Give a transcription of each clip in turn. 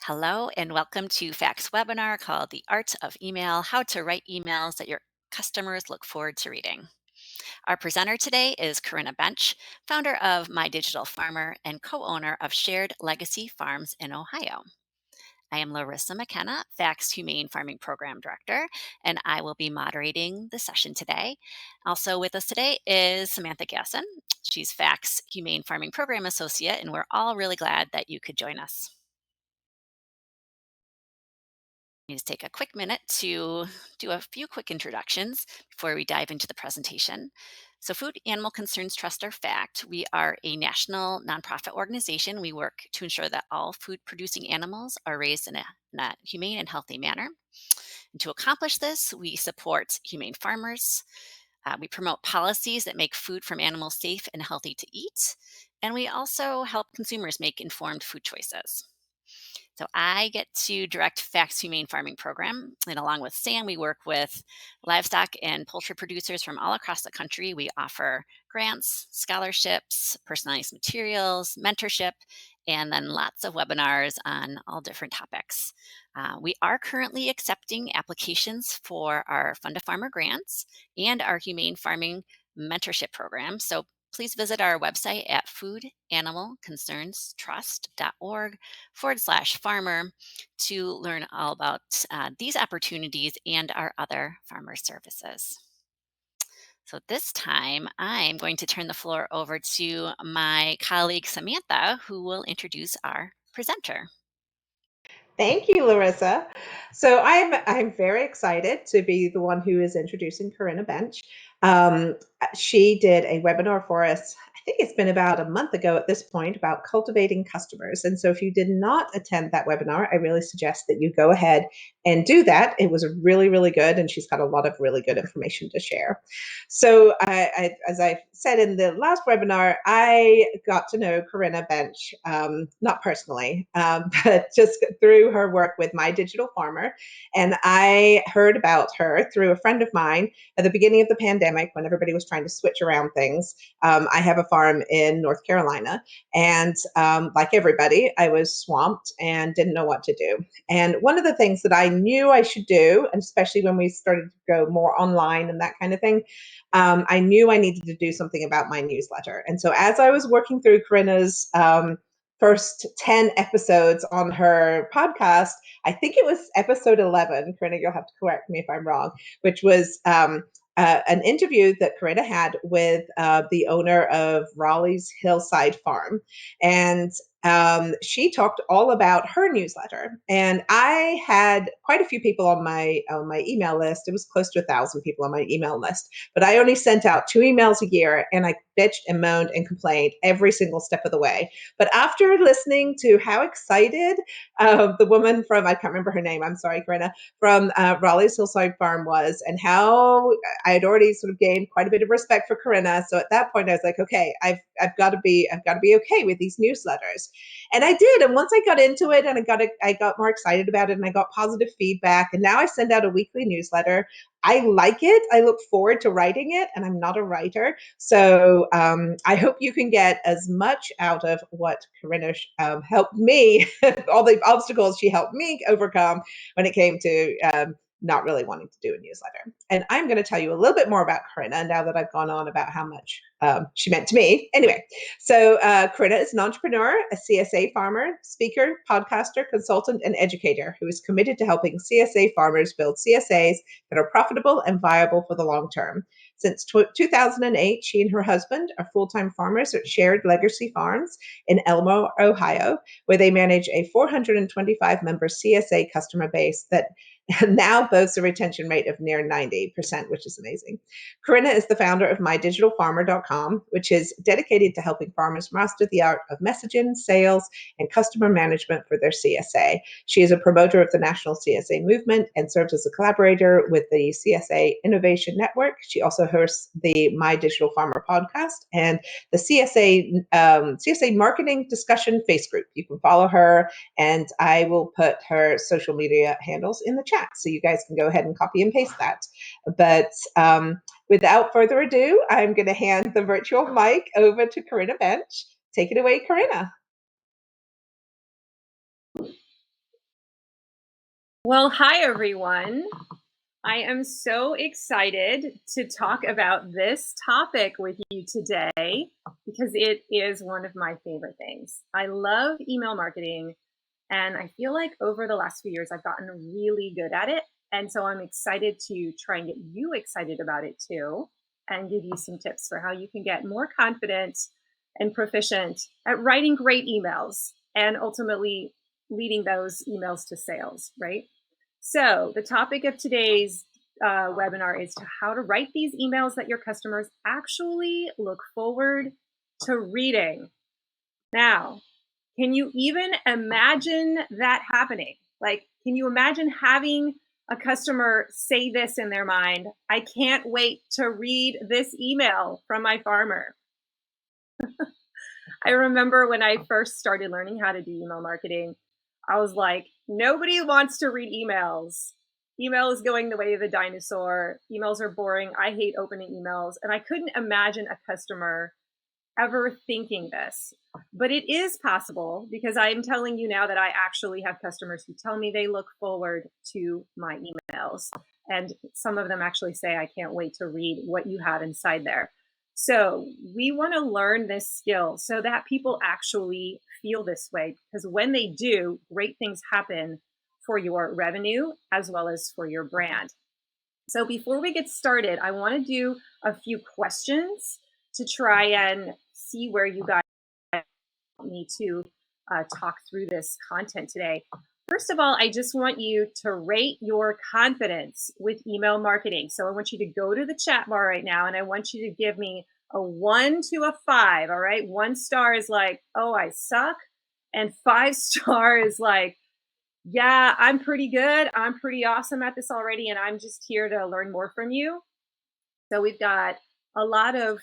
Hello, and welcome to FACT's webinar called The Art of Email, How to Write Emails That Your Customers Look Forward to Reading. Our presenter today is Corinna Bench, founder of My Digital Farmer and co-owner of Shared Legacy Farms in Ohio. I am Larissa McKenna, FACT's Humane Farming Program Director, and I will be moderating the session today. Also with us today is Samantha Gasson. She's FACT's Humane Farming Program Associate, and we're all really glad that you could join us. Just take a quick minute to do a few quick introductions before we dive into the presentation. So Food Animal Concerns Trust or FACT, we are a national nonprofit organization. We work to ensure that all food producing animals are raised in a humane and healthy manner. And to accomplish this, we support humane farmers. We promote policies that make food from animals safe and healthy to eat. And we also help consumers make informed food choices. So I get to direct FACT's Humane Farming Program, and along with Sam, we work with livestock and poultry producers from all across the country. We offer grants, scholarships, personalized materials, mentorship, and then lots of webinars on all different topics. We are currently accepting applications for our Fund a Farmer grants and our Humane Farming Mentorship Program. So please visit our website at foodanimalconcernstrust.org/farmer to learn all about these opportunities and our other farmer services. So this time, I'm going to turn the floor over to my colleague Samantha, who will introduce our presenter. Thank you, Larissa. So I'm very excited to be the one who is introducing Corinna Bench. She did a webinar for us. I think it's been about a month ago at this point about cultivating customers. And so if you did not attend that webinar, I really suggest that you go ahead and do that. It was really, really good, and she's got a lot of really good information to share. So as I said in the last webinar, I got to know Corinna Bench, not personally, but just through her work with My Digital Farmer. And I heard about her through a friend of mine at the beginning of the pandemic when everybody was trying to switch around things. I have a farm in North Carolina, and like everybody, I was swamped and didn't know what to do. And one of the things that I knew I should do, and especially when we started to go more online and that kind of thing, I knew I needed to do something about my newsletter. And so as I was working through Corinna's first 10 episodes on her podcast, I think it was episode 11, Corinna, you'll have to correct me if I'm wrong, which was an interview that Corinna had with the owner of Raleigh's Hillside Farm. And she talked all about her newsletter. And I had quite a few people on my email list. It was close to 1,000 people on my email list, but I only sent out 2 emails a year, and I bitched and moaned and complained every single step of the way. But after listening to how excited the woman from, I can't remember her name, I'm sorry, Corinna, from Raleigh's Hillside Farm was, and how I had already sort of gained quite a bit of respect for Corinna. So at that point, I was like, okay, I've got to be okay with these newsletters. And I did. And once I got into it, and I got more excited about it, and I got positive feedback. And now I send out a weekly newsletter. I like it. I look forward to writing it, and I'm not a writer. So I hope you can get as much out of what Corinna helped me, all the obstacles she helped me overcome when it came to not really wanting to do a newsletter. And I'm going to tell you a little bit more about Corinna now that I've gone on about how much she meant to me. Anyway, so Corinna is an entrepreneur, a CSA farmer, speaker, podcaster, consultant, and educator who is committed to helping CSA farmers build CSAs that are profitable and viable for the long term. Since 2008, she and her husband are full-time farmers at Shared Legacy Farms in Elmore, Ohio, where they manage a 425-member CSA customer base that now boasts a retention rate of near 90%, which is amazing. Corinna is the founder of MyDigitalFarmer.com, which is dedicated to helping farmers master the art of messaging, sales, and customer management for their CSA. She is a promoter of the National CSA movement and serves as a collaborator with the CSA Innovation Network. She also hosts the My Digital Farmer podcast and the CSA Marketing Discussion Face Group. You can follow her, and I will put her social media handles in the chat, so you guys can go ahead and copy and paste that. But without further ado, I'm going to hand the virtual mic over to Corinna Bench. Take it away, Corinna. Well, hi everyone. I am so excited to talk about this topic with you today because it is one of my favorite things. I love email marketing, and I feel like over the last few years I've gotten really good at it. And so I'm excited to try and get you excited about it too, and give you some tips for how you can get more confident and proficient at writing great emails and ultimately leading those emails to sales, right? So, the topic of today's webinar is to how to write these emails that your customers actually look forward to reading. Now, can you even imagine that happening? Like, can you imagine having a customer say this in their mind? I can't wait to read this email from my farmer. I remember when I first started learning how to do email marketing, I was like, nobody wants to read emails. Email is going the way of the dinosaur. Emails are boring. I hate opening emails. And I couldn't imagine a customer ever thinking this. But it is possible because I'm telling you now that I actually have customers who tell me they look forward to my emails. And some of them actually say, I can't wait to read what you have inside there. So we want to learn this skill so that people actually feel this way, because when they do, great things happen for your revenue as well as for your brand. So before we get started, I want to do a few questions to try and see where you guys want me to talk through this content today. First of all, I just want you to rate your confidence with email marketing. So I want you to go to the chat bar right now and I want you to give me a 1 to a 5. All right. 1 star is like, oh, I suck. And 5 star is like, yeah, I'm pretty good. I'm pretty awesome at this already. And I'm just here to learn more from you. So we've got a lot of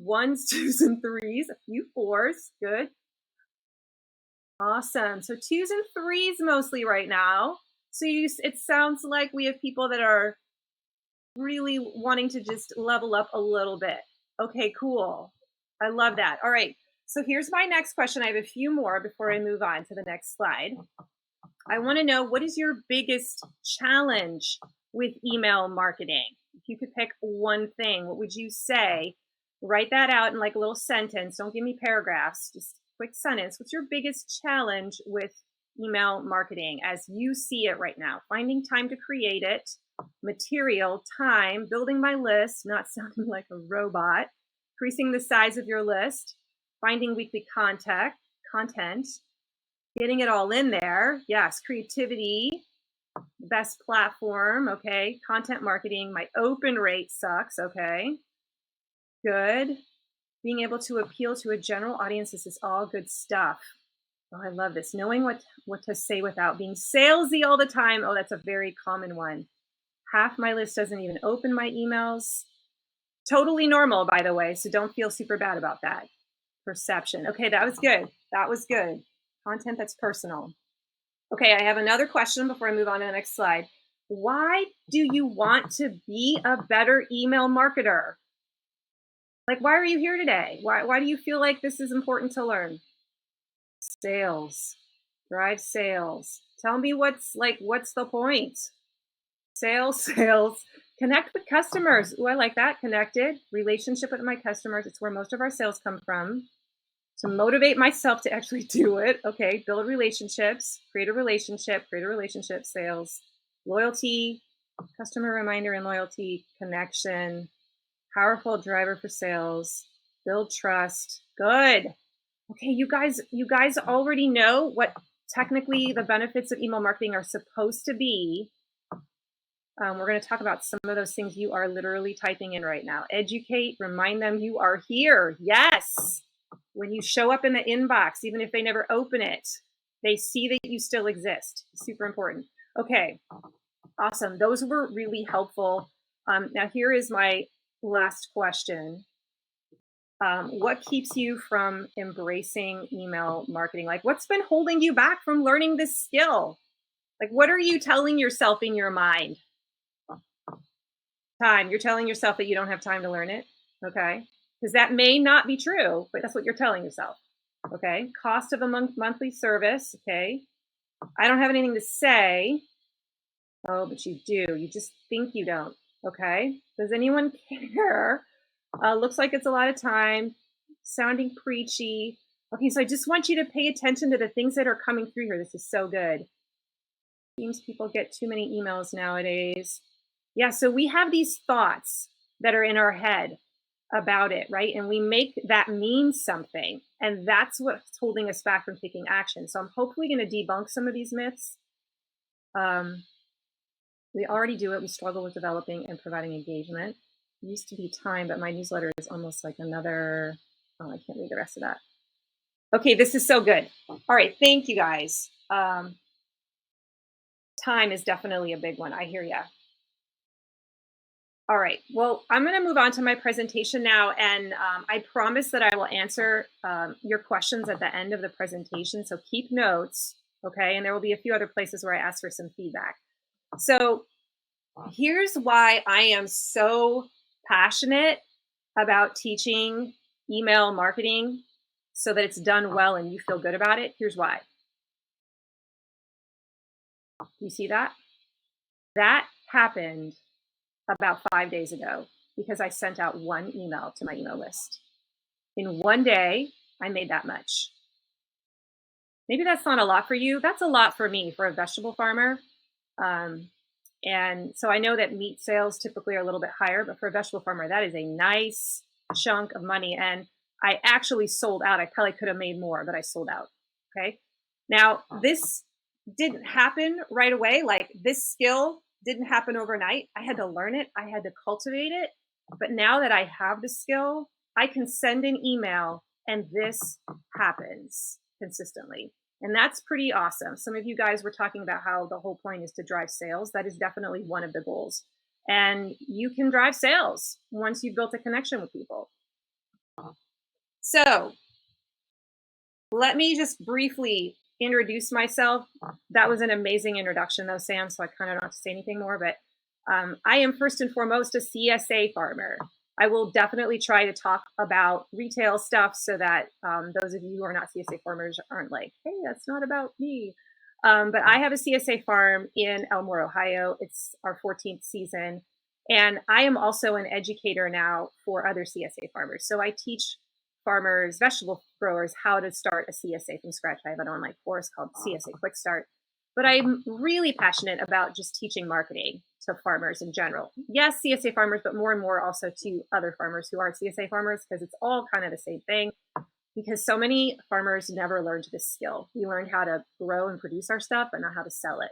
1s, 2s, and 3s, a few 4s. Good. Awesome. So 2s and 3s mostly right now. So it sounds like we have people that are really wanting to just level up a little bit. Okay, cool. I love that. All right. So here's my next question. I have a few more before I move on to the next slide. I want to know, what is your biggest challenge with email marketing? If you could pick one thing, what would you say? Write that out in like a little sentence. Don't give me paragraphs, just a quick sentence. What's your biggest challenge with email marketing as you see it right now? Finding time to create it, material, time, building my list, not sounding like a robot, increasing the size of your list, finding weekly content, getting it all in there. Yes, creativity, best platform. Okay. Content marketing. My open rate sucks. Okay. Good. Being able to appeal to a general audience. This is all good stuff. Oh, I love this. Knowing what to say without being salesy all the time. Oh, that's a very common one. Half my list doesn't even open my emails. Totally normal, by the way. So don't feel super bad about that. Perception. Okay, that was good. That was good. Content that's personal. Okay, I have another question before I move on to the next slide. Why do you want to be a better email marketer? Like, why are you here today? Why do you feel like this is important to learn? Sales. Drive sales. Tell me what's the point? Sales, sales. Connect with customers. Oh, I like that. Connected. Relationship with my customers. It's where most of our sales come from. To motivate myself to actually do it. Okay, build relationships, create a relationship, sales, loyalty, customer reminder and loyalty, connection, powerful driver for sales, build trust. Good. Okay, you guys already know what technically the benefits of email marketing are supposed to be. We're going to talk about some of those things you are literally typing in right now. Educate, remind them you are here. Yes. When you show up in the inbox, even if they never open it, they see that you still exist. Super important. Okay, awesome. Those were really helpful. Now here is my last question. What keeps you from embracing email marketing? Like, what's been holding you back from learning this skill? Like, what are you telling yourself in your mind? Time. You're telling yourself that you don't have time to learn it. Okay. Because that may not be true, but that's what you're telling yourself. Okay. Cost of a monthly service. Okay. I don't have anything to say. Oh, but you do. You just think you don't. Okay. Does anyone care? Looks like it's a lot of time, sounding preachy. Okay, so I just want you to pay attention to the things that are coming through here. This is so good. Seems people get too many emails nowadays. Yeah, so we have these thoughts that are in our head about it, right? And we make that mean something. And that's what's holding us back from taking action. So I'm hopefully going to debunk some of these myths. Um, we already do it. We struggle with developing and providing engagement. It used to be time, but my newsletter is almost like another. Oh, I can't read the rest of that. Okay, this is so good. All right, thank you guys. Time is definitely a big one. I hear ya. All right. Well, I'm going to move on to my presentation now, and I promise that I will answer your questions at the end of the presentation. So keep notes, okay? And there will be a few other places where I ask for some feedback. So here's why I am so passionate about teaching email marketing so that it's done well and you feel good about it. Here's why. You see that? That happened about 5 days ago because I sent out one email to my email list. In one day, I made that much. Maybe that's not a lot for you. That's a lot for me, for a vegetable farmer. And so I know that meat sales typically are a little bit higher, but for a vegetable farmer, that is a nice chunk of money. And I actually sold out. I probably could have made more, but I sold out. Okay. Now, this didn't happen right away. Like, this skill didn't happen overnight. I had to learn it, I had to cultivate it. But now that I have the skill, I can send an email and this happens consistently. And that's pretty awesome. Some of you guys were talking about how the whole point is to drive sales. That is definitely one of the goals. And you can drive sales once you've built a connection with people. So let me just briefly introduce myself. That was an amazing introduction, though, Sam, so I kind of don't have to say anything more. But I am first and foremost a CSA farmer. I will definitely try to talk about retail stuff so that those of you who are not CSA farmers aren't like, hey, that's not about me. But I have a CSA farm in Elmore, Ohio. It's our 14th season. And I am also an educator now for other CSA farmers. So I teach farmers, vegetable growers, how to start a CSA from scratch. I have an online course called CSA Quick Start. But I'm really passionate about just teaching marketing to farmers in general. Yes, CSA farmers, but more and more also to other farmers who are CSA farmers, because it's all kind of the same thing. Because so many farmers never learned this skill. We learned how to grow and produce our stuff, but not how to sell it.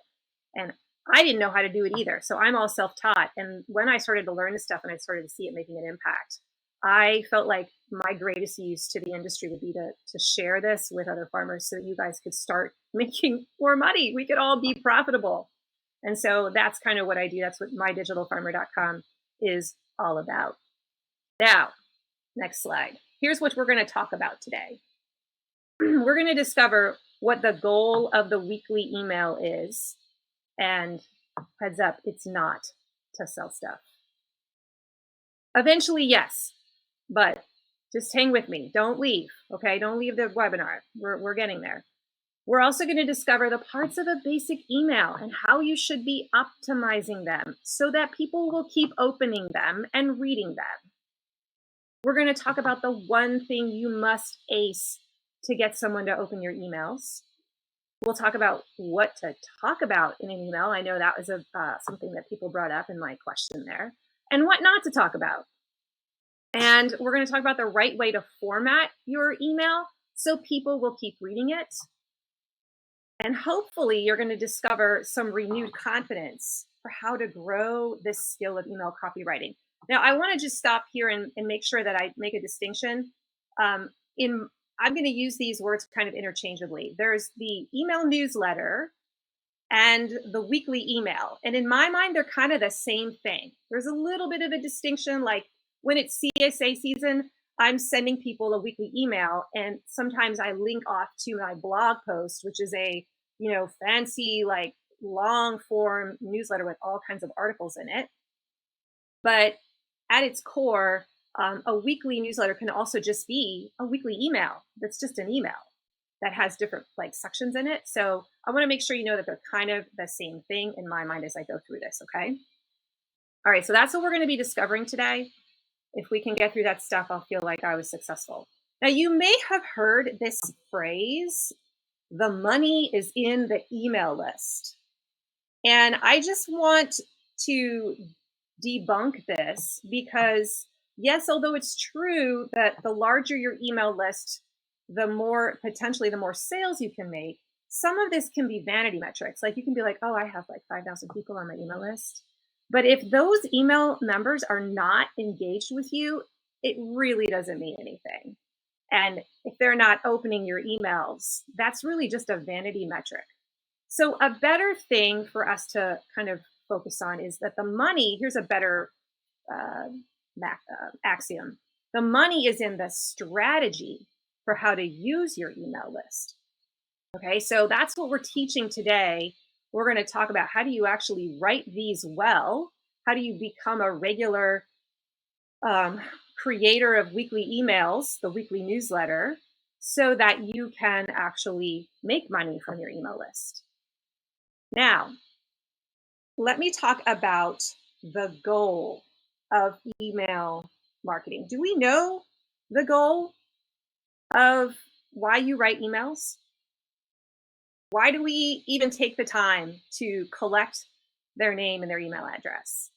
And I didn't know how to do it either. So I'm all self-taught. And when I started to learn this stuff and I started to see it making an impact, I felt like my greatest use to the industry would be to share this with other farmers so that you guys could start making more money. We could all be profitable. And so that's kind of what I do. That's what mydigitalfarmer.com is all about. Now, next slide. Here's what we're going to talk about today. We're going to discover what the goal of the weekly email is. And heads up, it's not to sell stuff. Eventually, yes, but just hang with me. Don't leave, okay? Don't leave the webinar. We're getting there. We're also going to discover the parts of a basic email and how you should be optimizing them so that people will keep opening them and reading them. We're going to talk about the one thing you must ace to get someone to open your emails. We'll talk about what to talk about in an email. I know that was something that people brought up in my question there. And what not to talk about. And we're going to talk about the right way to format your email so people will keep reading it. And hopefully you're going to discover some renewed confidence for how to grow this skill of email copywriting. Now, I want to just stop here and make sure that I make a distinction. I'm going to use these words kind of interchangeably. There's the email newsletter and the weekly email. And in my mind, they're kind of the same thing. There's a little bit of a distinction, like when it's CSA season, I'm sending people a weekly email, and sometimes I link off to my blog post, which is a, fancy, like long form newsletter with all kinds of articles in it. But at its core, a weekly newsletter can also just be a weekly email. That's just an email. that has different like sections in it. So I want to make sure you know that they're kind of the same thing in my mind as I go through this. Okay. All right. So that's what we're going to be discovering today. If we can get through that stuff, I'll feel like I was successful. Now, you may have heard this phrase, the money is in the email list. And I just want to debunk this because, yes, although it's true that the larger your email list, the more potentially the more sales you can make, some of this can be vanity metrics. Like you can be like, oh, I have like 5,000 people on my email list. But if those email members are not engaged with you, it really doesn't mean anything. And if they're not opening your emails, that's really just a vanity metric. So a better thing for us to kind of focus on is that the money, here's a better uh, axiom. The money is in the strategy for how to use your email list. Okay, so that's what we're teaching today. We're going to talk about how do you actually write these well? How do you become a regular creator of weekly emails, the weekly newsletter, so that you can actually make money from your email list? Now, let me talk about the goal of email marketing. Do we know the goal of why you write emails? Why do we even take the time to collect their name and their email address?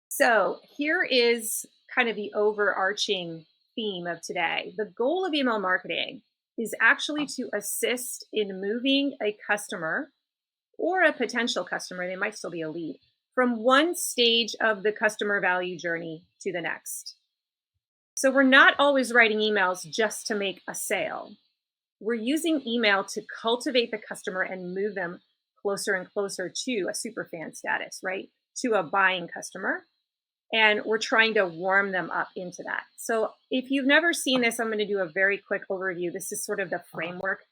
So here is kind of the overarching theme of today. The goal of email marketing is actually to assist in moving a customer or a potential customer, they might still be a lead, from one stage of the customer value journey to the next. So we're not always writing emails just to make a sale. We're using email to cultivate the customer and move them closer and closer to a super fan status, right? To a buying customer. And we're trying to warm them up into that. So if you've never seen this, I'm going to do a very quick overview. This is sort of the framework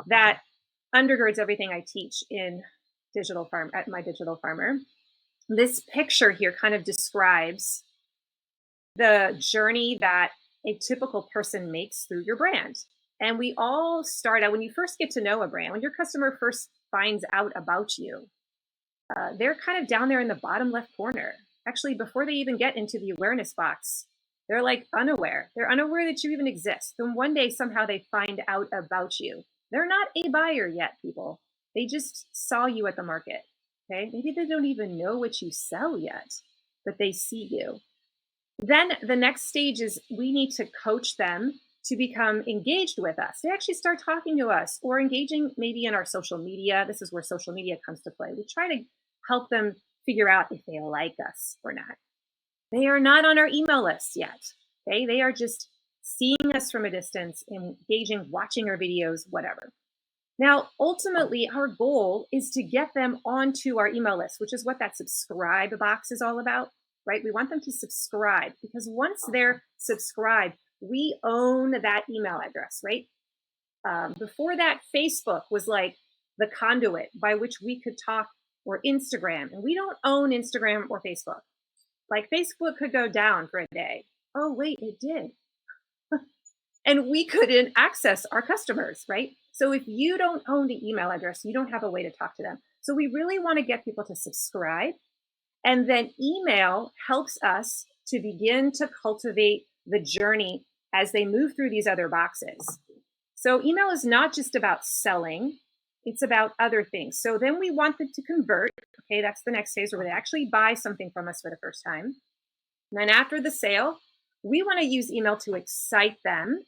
that undergirds everything I teach in digital farm at my digital farmer. This picture here kind of describes the journey that a typical person makes through your brand. And we all start out when you first get to know a brand, when your customer first finds out about you, they're kind of down there in the bottom left corner. Actually, before they even get into the awareness box, they're like unaware. They're unaware that you even exist. Then one day, somehow they find out about you. They're not a buyer yet, people. They just saw you at the market. Okay. Maybe they don't even know what you sell yet, but they see you. Then the next stage is we need to coach them to become engaged with us. They actually start talking to us or engaging maybe in our social media. This is where social media comes to play. We try to help them figure out if they like us or not. They are not on our email list yet. Okay. They are just seeing us from a distance, engaging, watching our videos, whatever. Now, ultimately, our goal is to get them onto our email list, which is what that subscribe box is all about, right? We want them to subscribe because once they're subscribed, we own that email address, right? Before that, Facebook was like the conduit by which we could talk, or Instagram, and we don't own Instagram or Facebook. Like Facebook could go down for a day. Oh, wait, it did. And we couldn't access our customers, right? So if you don't own the email address, you don't have a way to talk to them. So we really want to get people to subscribe. And then email helps us to begin to cultivate the journey as they move through these other boxes. So email is not just about selling, it's about other things. So then we want them to convert. Okay, that's the next phase where they actually buy something from us for the first time. And then after the sale, we want to use email to excite them,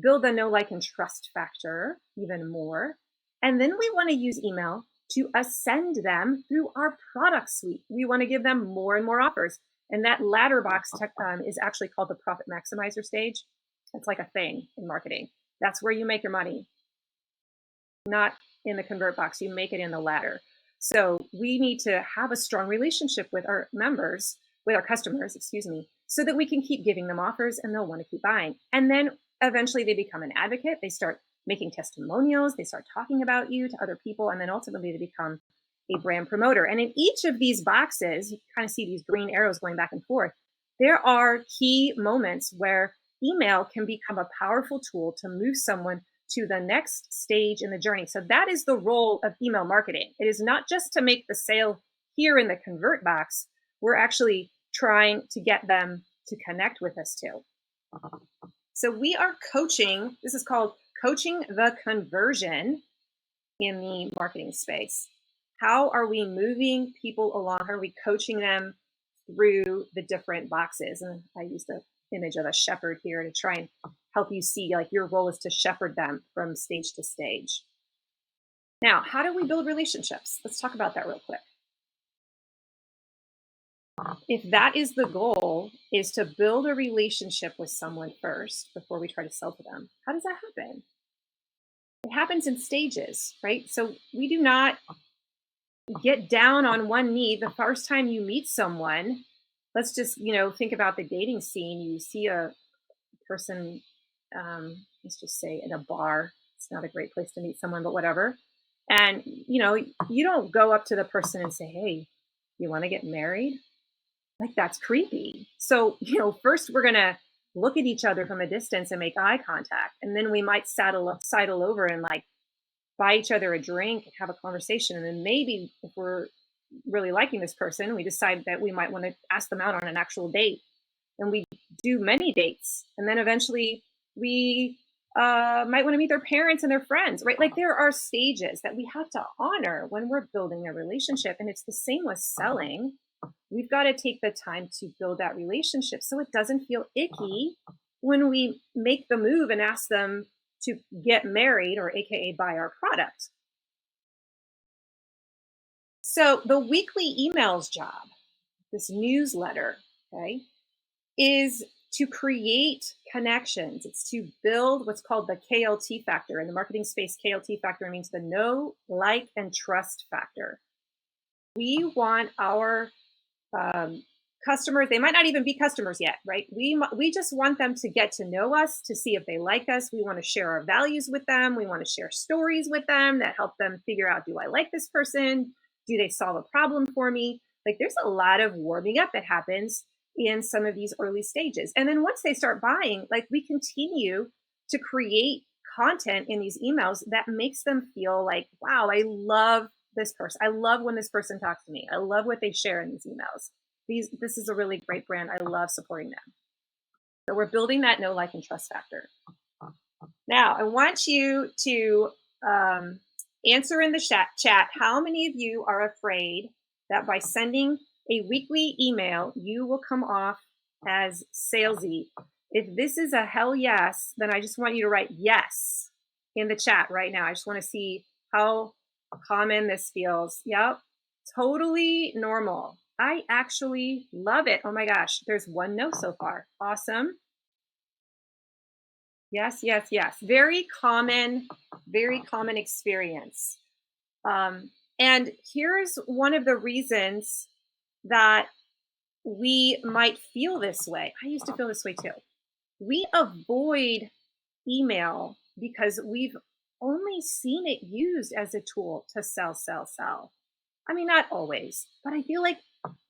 build the know, like, and trust factor even more. And then we want to use email to ascend them through our product suite. We want to give them more and more offers. And that ladder box is actually called the profit maximizer stage. It's like a thing in marketing. That's where you make your money, not in the convert box. You make it in the ladder. So we need to have a strong relationship with our members, with our customers, so that we can keep giving them offers and they'll want to keep buying. And then eventually they become an advocate. They start making testimonials. They start talking about you to other people. And then ultimately they become a brand promoter. And in each of these boxes, you kind of see these green arrows going back and forth. There are key moments where email can become a powerful tool to move someone to the next stage in the journey. So that is the role of email marketing. It is not just to make the sale here in the convert box. We're actually trying to get them to connect with us too. So we are coaching, this is called coaching the conversion in the marketing space. How are we moving people along? How are we coaching them through the different boxes? And I used the image of a shepherd here to try and help you see, like, your role is to shepherd them from stage to stage. Now, how do we build relationships? Let's talk about that real quick. If that is the goal, is to build a relationship with someone first before we try to sell to them, how does that happen? It happens in stages, right? So we do not get down on one knee the first time you meet someone. Let's just, think about the dating scene. You see a person, let's just say in a bar. It's not a great place to meet someone, but whatever. And, you don't go up to the person and say, hey, you want to get married? Like, that's creepy. So, first we're going to look at each other from a distance and make eye contact. And then we might sidle over and like buy each other a drink and have a conversation. And then maybe if we're really liking this person, we decide that we might want to ask them out on an actual date. And we do many dates. And then eventually we might want to meet their parents and their friends, right? Like, there are stages that we have to honor when we're building a relationship. And it's the same with selling. We've got to take the time to build that relationship so it doesn't feel icky when we make the move and ask them to get married, or AKA buy our product. So the weekly emails job, this newsletter, okay, is to create connections. It's to build what's called the KLT factor. In the marketing space, KLT factor means the know, like, and trust factor. We want our customers, they might not even be customers yet, right? We just want them to get to know us, to see if they like us. We want to share our values with them. We want to share stories with them that help them figure out, do I like this person? Do they solve a problem for me? Like, there's a lot of warming up that happens in some of these early stages. And then once they start buying, like, we continue to create content in these emails that makes them feel like, wow, I love this person. I love when this person talks to me. I love what they share in these emails. This is a really great brand. I love supporting them. So we're building that know, like, and trust factor. Now, I want you to answer in the chat, how many of you are afraid that by sending a weekly email, you will come off as salesy? If this is a hell yes, then I just want you to write yes in the chat right now. I just want to see how common this feels. Yep, totally normal. I actually love it. Oh my gosh, there's one no so far. Awesome. Yes, yes, yes. Very common experience. And here's one of the reasons that we might feel this way. I used to feel this way too. We avoid email because we've only seen it used as a tool to sell. I mean, not always, but I feel like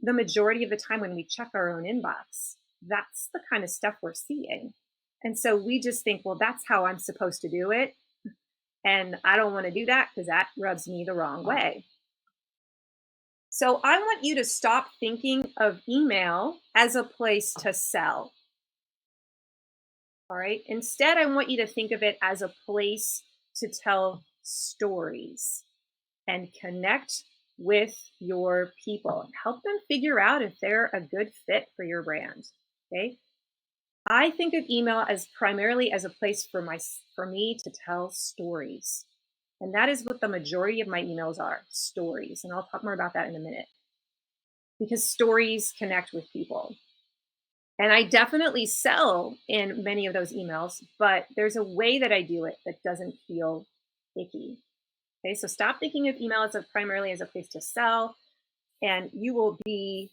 the majority of the time when we check our own inbox, that's the kind of stuff we're seeing. And so we just think, well, that's how I'm supposed to do it. And I don't want to do that because that rubs me the wrong way. So I want you to stop thinking of email as a place to sell. All right. Instead, I want you to think of it as a place to tell stories and connect with your people and help them figure out if they're a good fit for your brand. Okay. I think of email as primarily as a place for me to tell stories. And that is what the majority of my emails are, stories. And I'll talk more about that in a minute. Because stories connect with people. And I definitely sell in many of those emails, but there's a way that I do it that doesn't feel icky. Okay, so stop thinking of email as primarily as a place to sell, and you will be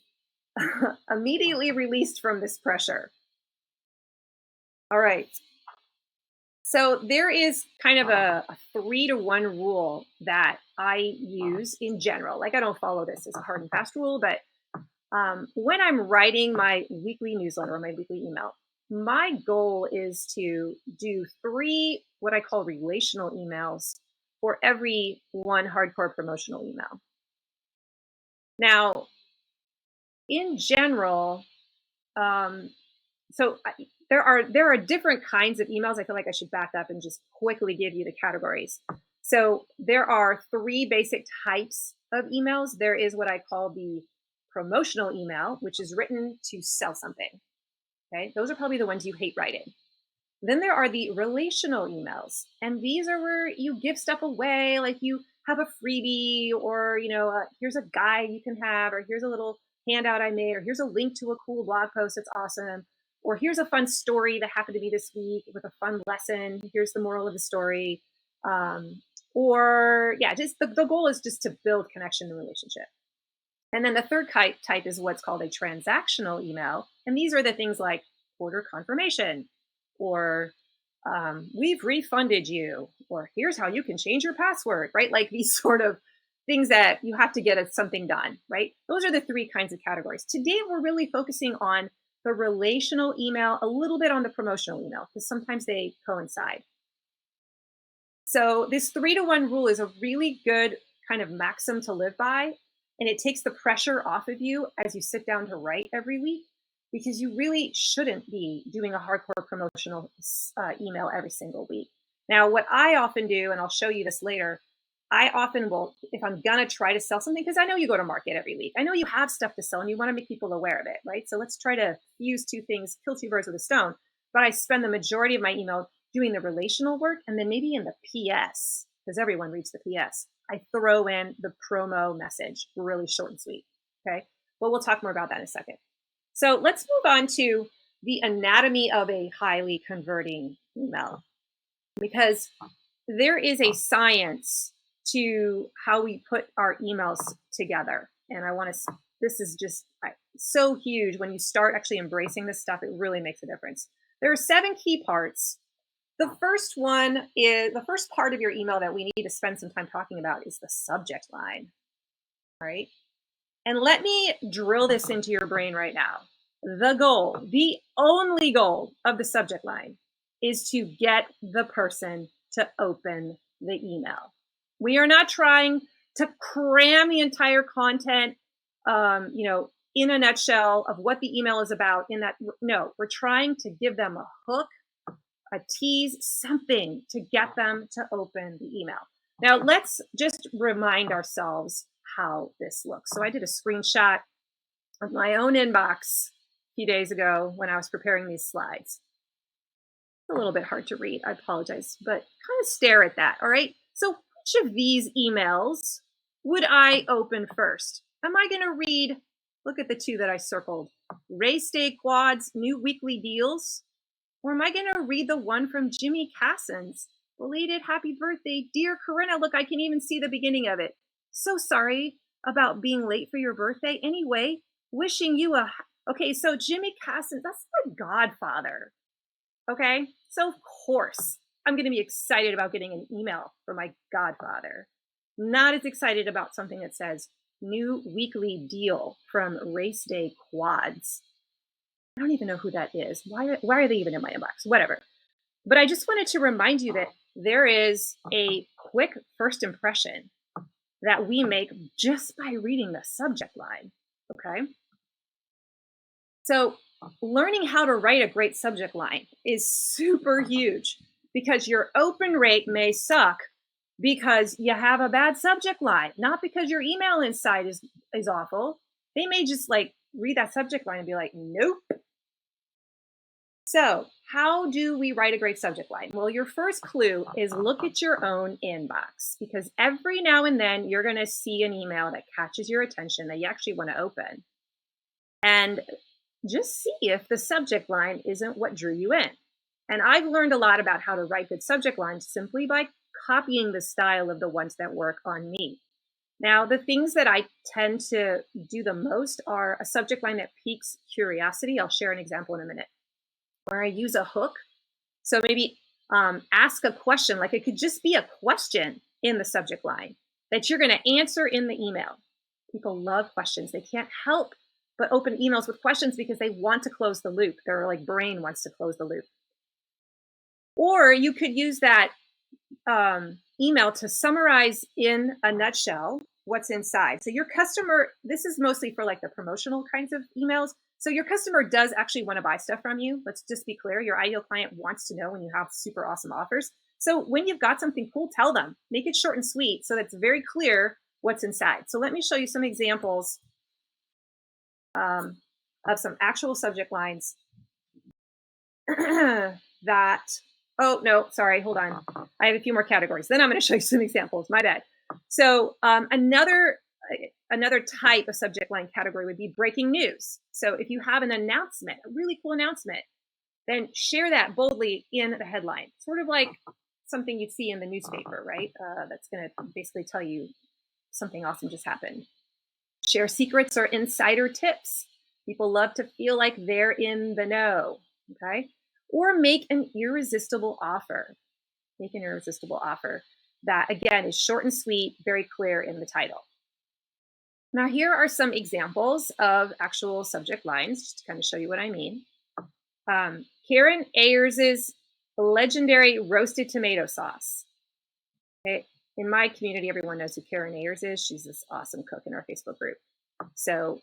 immediately released from this pressure. All right. So there is kind of a 3-to-1 rule that I use in general. Like, I don't follow this as a hard and fast rule, but when I'm writing my weekly newsletter or my weekly email, my goal is to do 3 what I call relational emails for every one hardcore promotional email. Now, in general, um, there are different kinds of emails. I feel like I should back up and just quickly give you the categories. So there are three basic types of emails. There is what I call the promotional email, which is written to sell something. Okay, those are probably the ones you hate writing. Then there are the relational emails, and these are where you give stuff away, like you have a freebie, or here's a guide you can have, or here's a little handout I made, or here's a link to a cool blog post that's awesome, or here's a fun story that happened to me this week with a fun lesson. Here's the moral of the story. Or yeah, just the goal is just to build connection and relationship. And then the third type is what's called a transactional email, and these are the things like order confirmation, or we've refunded you, or here's how you can change your password, right? Like these sort of things that you have to get something done, right? Those are the three kinds of categories. Today, we're really focusing on the relational email, a little bit on the promotional email, because sometimes they coincide. So this 3-to-1 rule is a really good kind of maxim to live by, and it takes the pressure off of you as you sit down to write every week, because you really shouldn't be doing a hardcore promotional email every single week. Now, what I often do, and I'll show you this later, I often will, if I'm gonna try to sell something, because I know you go to market every week, I know you have stuff to sell and you want to make people aware of it, right? So let's try to use two things, kill two birds with a stone. But I spend the majority of my email doing the relational work, and then maybe in the PS, because everyone reads the PS, I throw in the promo message, really short and sweet. Okay, but we'll talk more about that in a second. So let's move on to the anatomy of a highly converting email, because there is a science to how we put our emails together. And this is just so huge. When you start actually embracing this stuff, it really makes a difference. There are 7 key parts. The first part of your email that we need to spend some time talking about is the subject line. All right. And let me drill this into your brain right now. The only goal of the subject line is to get the person to open the email. We are not trying to cram the entire content, in a nutshell of what the email is about in that. No, we're trying to give them a hook, a tease, something to get them to open the email. Now, let's just remind ourselves how this looks. So I did a screenshot of my own inbox a few days ago when I was preparing these slides. It's a little bit hard to read, I apologize, but kind of stare at that, all right? So which of these emails would I open first? Am I gonna read, look at the 2 that I circled, Race Day Quads, new weekly deals? Or am I gonna read the one from Jimmy Cassens, belated happy birthday, dear Corinna, look, I can even see the beginning of it. So sorry about being late for your birthday. Anyway, wishing you okay, so Jimmy Cassens, that's my godfather. Okay, so of course, I'm gonna be excited about getting an email from my godfather. Not as excited about something that says new weekly deal from Race Day Quads. I don't even know who that is. Why are they even in my inbox? Whatever. But I just wanted to remind you that there is a quick first impression that we make just by reading the subject line. Okay. So learning how to write a great subject line is super huge, because your open rate may suck because you have a bad subject line, not because your email inside is awful. They may just read that subject line and be like, nope. So how do we write a great subject line? Well, your first clue is look at your own inbox, because every now and then you're going to see an email that catches your attention that you actually want to open. And just see if the subject line isn't what drew you in. And I've learned a lot about how to write good subject lines simply by copying the style of the ones that work on me. Now, the things that I tend to do the most are a subject line that piques curiosity. I'll share an example in a minute. Where I use a hook. So maybe ask a question, like it could just be a question in the subject line that you're going to answer in the email. People love questions. They can't help but open emails with questions because they want to close the loop. Their brain wants to close the loop. Or you could use that email to summarize in a nutshell what's inside. So your customer, this is mostly for like the promotional kinds of emails. So your customer does actually want to buy stuff from you. Let's just be clear. Your ideal client wants to know when you have super awesome offers. So when you've got something cool, tell them. Make it short and sweet so that's very clear what's inside. So let me show you some examples of some actual subject lines that, oh, no, sorry, hold on. I have a few more categories. Then I'm going to show you some examples. My bad. So another type of subject line category would be breaking news. So if you have an announcement, a really cool announcement, then share that boldly in the headline, sort of like something you'd see in the newspaper, right? That's going to basically tell you something awesome just happened. Share secrets or insider tips. People love to feel like they're in the know, okay? Or make an irresistible offer. Make an irresistible offer that, again, is short and sweet, very clear in the title. Now, here are some examples of actual subject lines, just to kind of show you what I mean. Karen Ayers's legendary roasted tomato sauce. Okay. In my community, everyone knows who Karen Ayers is. She's this awesome cook in our Facebook group. So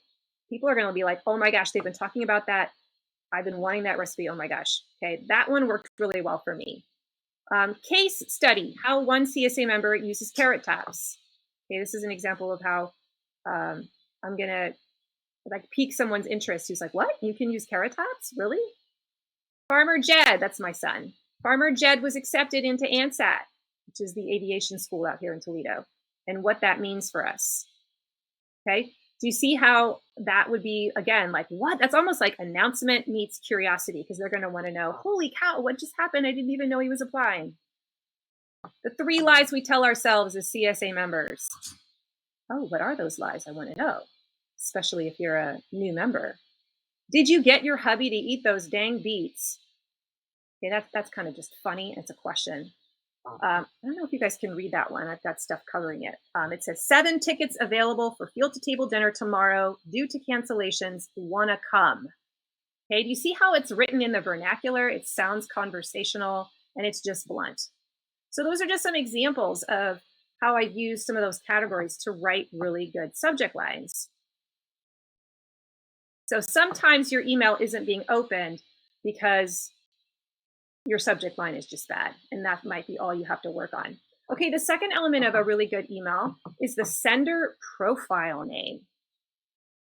people are going to be like, oh my gosh, they've been talking about that. I've been wanting that recipe. Oh my gosh. Okay. That one worked really well for me. Case study, how one CSA member uses carrot tops. Okay. This is an example of how I'm going to like pique someone's interest who's like, what? You can use carrot tops? Really? Farmer Jed, that's my son. Farmer Jed was accepted into ANSAT, which is the aviation school out here in Toledo, and what that means for us. Okay, do you see how that would be, again, like what? That's almost like announcement meets curiosity, because they're going to want to know, holy cow, what just happened? I didn't even know he was applying. The 3 lies we tell ourselves as CSA members. Oh, what are those lies? I want to know, especially if you're a new member. Did you get your hubby to eat those dang beets? Okay, that's kind of just funny. It's a question. I don't know if you guys can read that one. I've got stuff covering it. It says 7 tickets available for field to table dinner tomorrow due to cancellations. Wanna come? Okay, do you see how it's written in the vernacular? It sounds conversational and it's just blunt. So those are just some examples of how I've used some of those categories to write really good subject lines. So sometimes your email isn't being opened because your subject line is just bad, and that might be all you have to work on. Okay, the second element of a really good email is the sender profile name.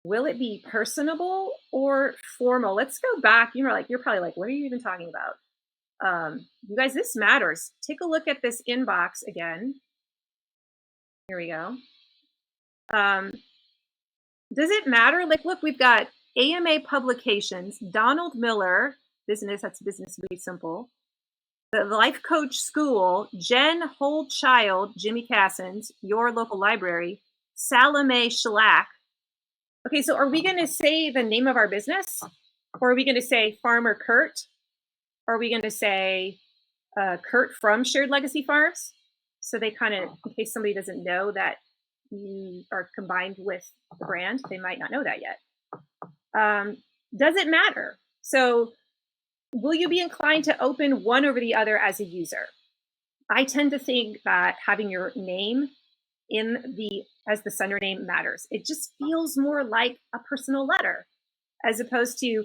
Will it be personable or formal? Let's go back. You're probably like, what are you even talking about? You guys, this matters. Take a look at this inbox again. Here we go. Does it matter? Like, look, we've got AMA Publications, Donald Miller, business, that's business made simple. The Life Coach School, Jen Holdchild, Jimmy Cassins, Your Local Library, Salome Shellac. Okay, so are we going to say the name of our business? Or are we going to say Farmer Kurt? Or are we going to say Kurt from Shared Legacy Farms? So they kind of, in case somebody doesn't know that you are combined with the brand, they might not know that yet. Does it matter? So will you be inclined to open one over the other as a user? I tend to think that having your name as the sender name matters. It just feels more like a personal letter as opposed to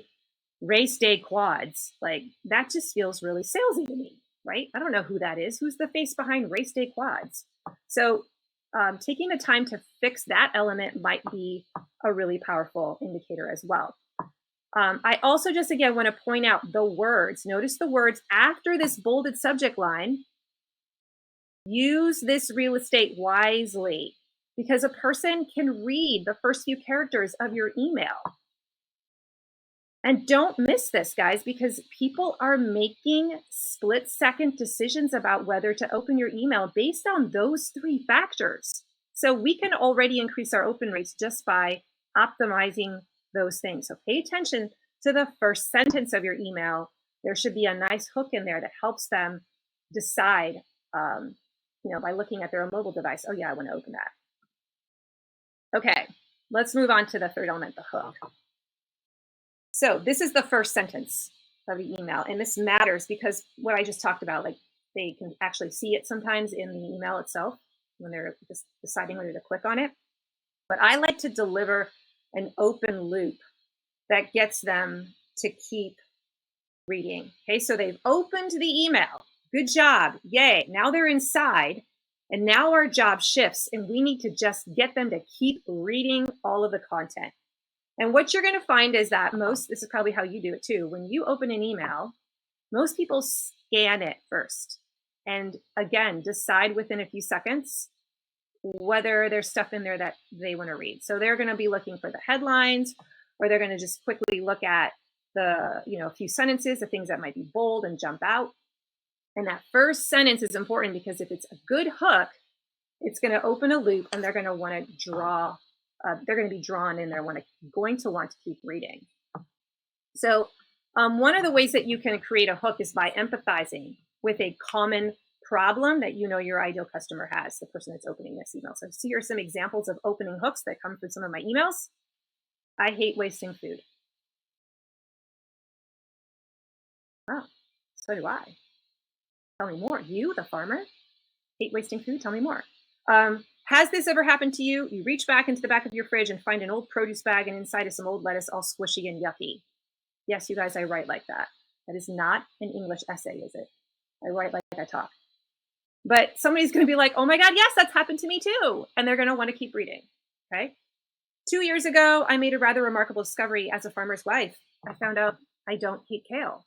race day quads. Like that just feels really salesy to me, right? I don't know who that is. Who's the face behind race day quads? So taking the time to fix that element might be a really powerful indicator as well. I also just, again, want to point out the words. Notice the words after this bolded subject line. Use this real estate wisely because a person can read the first few characters of your email. And don't miss this, guys, because people are making split-second decisions about whether to open your email based on those 3 factors. So we can already increase our open rates just by optimizing those things. So pay attention to the first sentence of your email. There should be a nice hook in there that helps them decide, by looking at their mobile device. Oh yeah, I want to open that. Okay, let's move on to the third element, the hook. So this is the first sentence. of the email. And this matters because what I just talked about, like they can actually see it sometimes in the email itself when they're just deciding whether to click on it. But I like to deliver an open loop that gets them to keep reading. Okay, so they've opened the email. Good job. Yay. Now they're inside. And now our job shifts, and we need to just get them to keep reading all of the content. And what you're going to find is that this is probably how you do it too. When you open an email, most people scan it first. And again, decide within a few seconds whether there's stuff in there that they want to read. So they're going to be looking for the headlines, or they're going to just quickly look at a few sentences, the things that might be bold and jump out. And that first sentence is important because if it's a good hook, it's going to open a loop and they're going to want to draw, they're going to be drawn in there, going to want to keep reading. So one of the ways that you can create a hook is by empathizing with a common problem that your ideal customer has, the person that's opening this email. So here are some examples of opening hooks that come from some of my emails. I hate wasting food. Oh, so do I. Tell me more. You, the farmer, hate wasting food? Tell me more. Has this ever happened to you? You reach back into the back of your fridge and find an old produce bag, and inside is some old lettuce all squishy and yucky. Yes, you guys, I write like that. That is not an English essay, is it? I write like I talk. But somebody's going to be like, oh my God, yes, that's happened to me too. And they're going to want to keep reading. Okay. 2 years ago, I made a rather remarkable discovery as a farmer's wife. I found out I don't hate kale.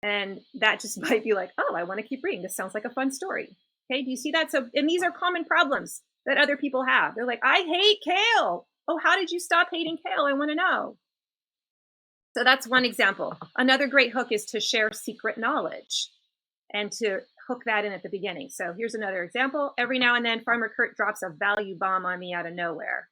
And that just might be like, oh, I want to keep reading. This sounds like a fun story. Okay, do you see that? So, and these are common problems that other people have. They're like, I hate kale. Oh, how did you stop hating kale? I want to know. So that's one example. Another great hook is to share secret knowledge and to hook that in at the beginning. So here's another example. Every now and then, Farmer Kurt drops a value bomb on me out of nowhere.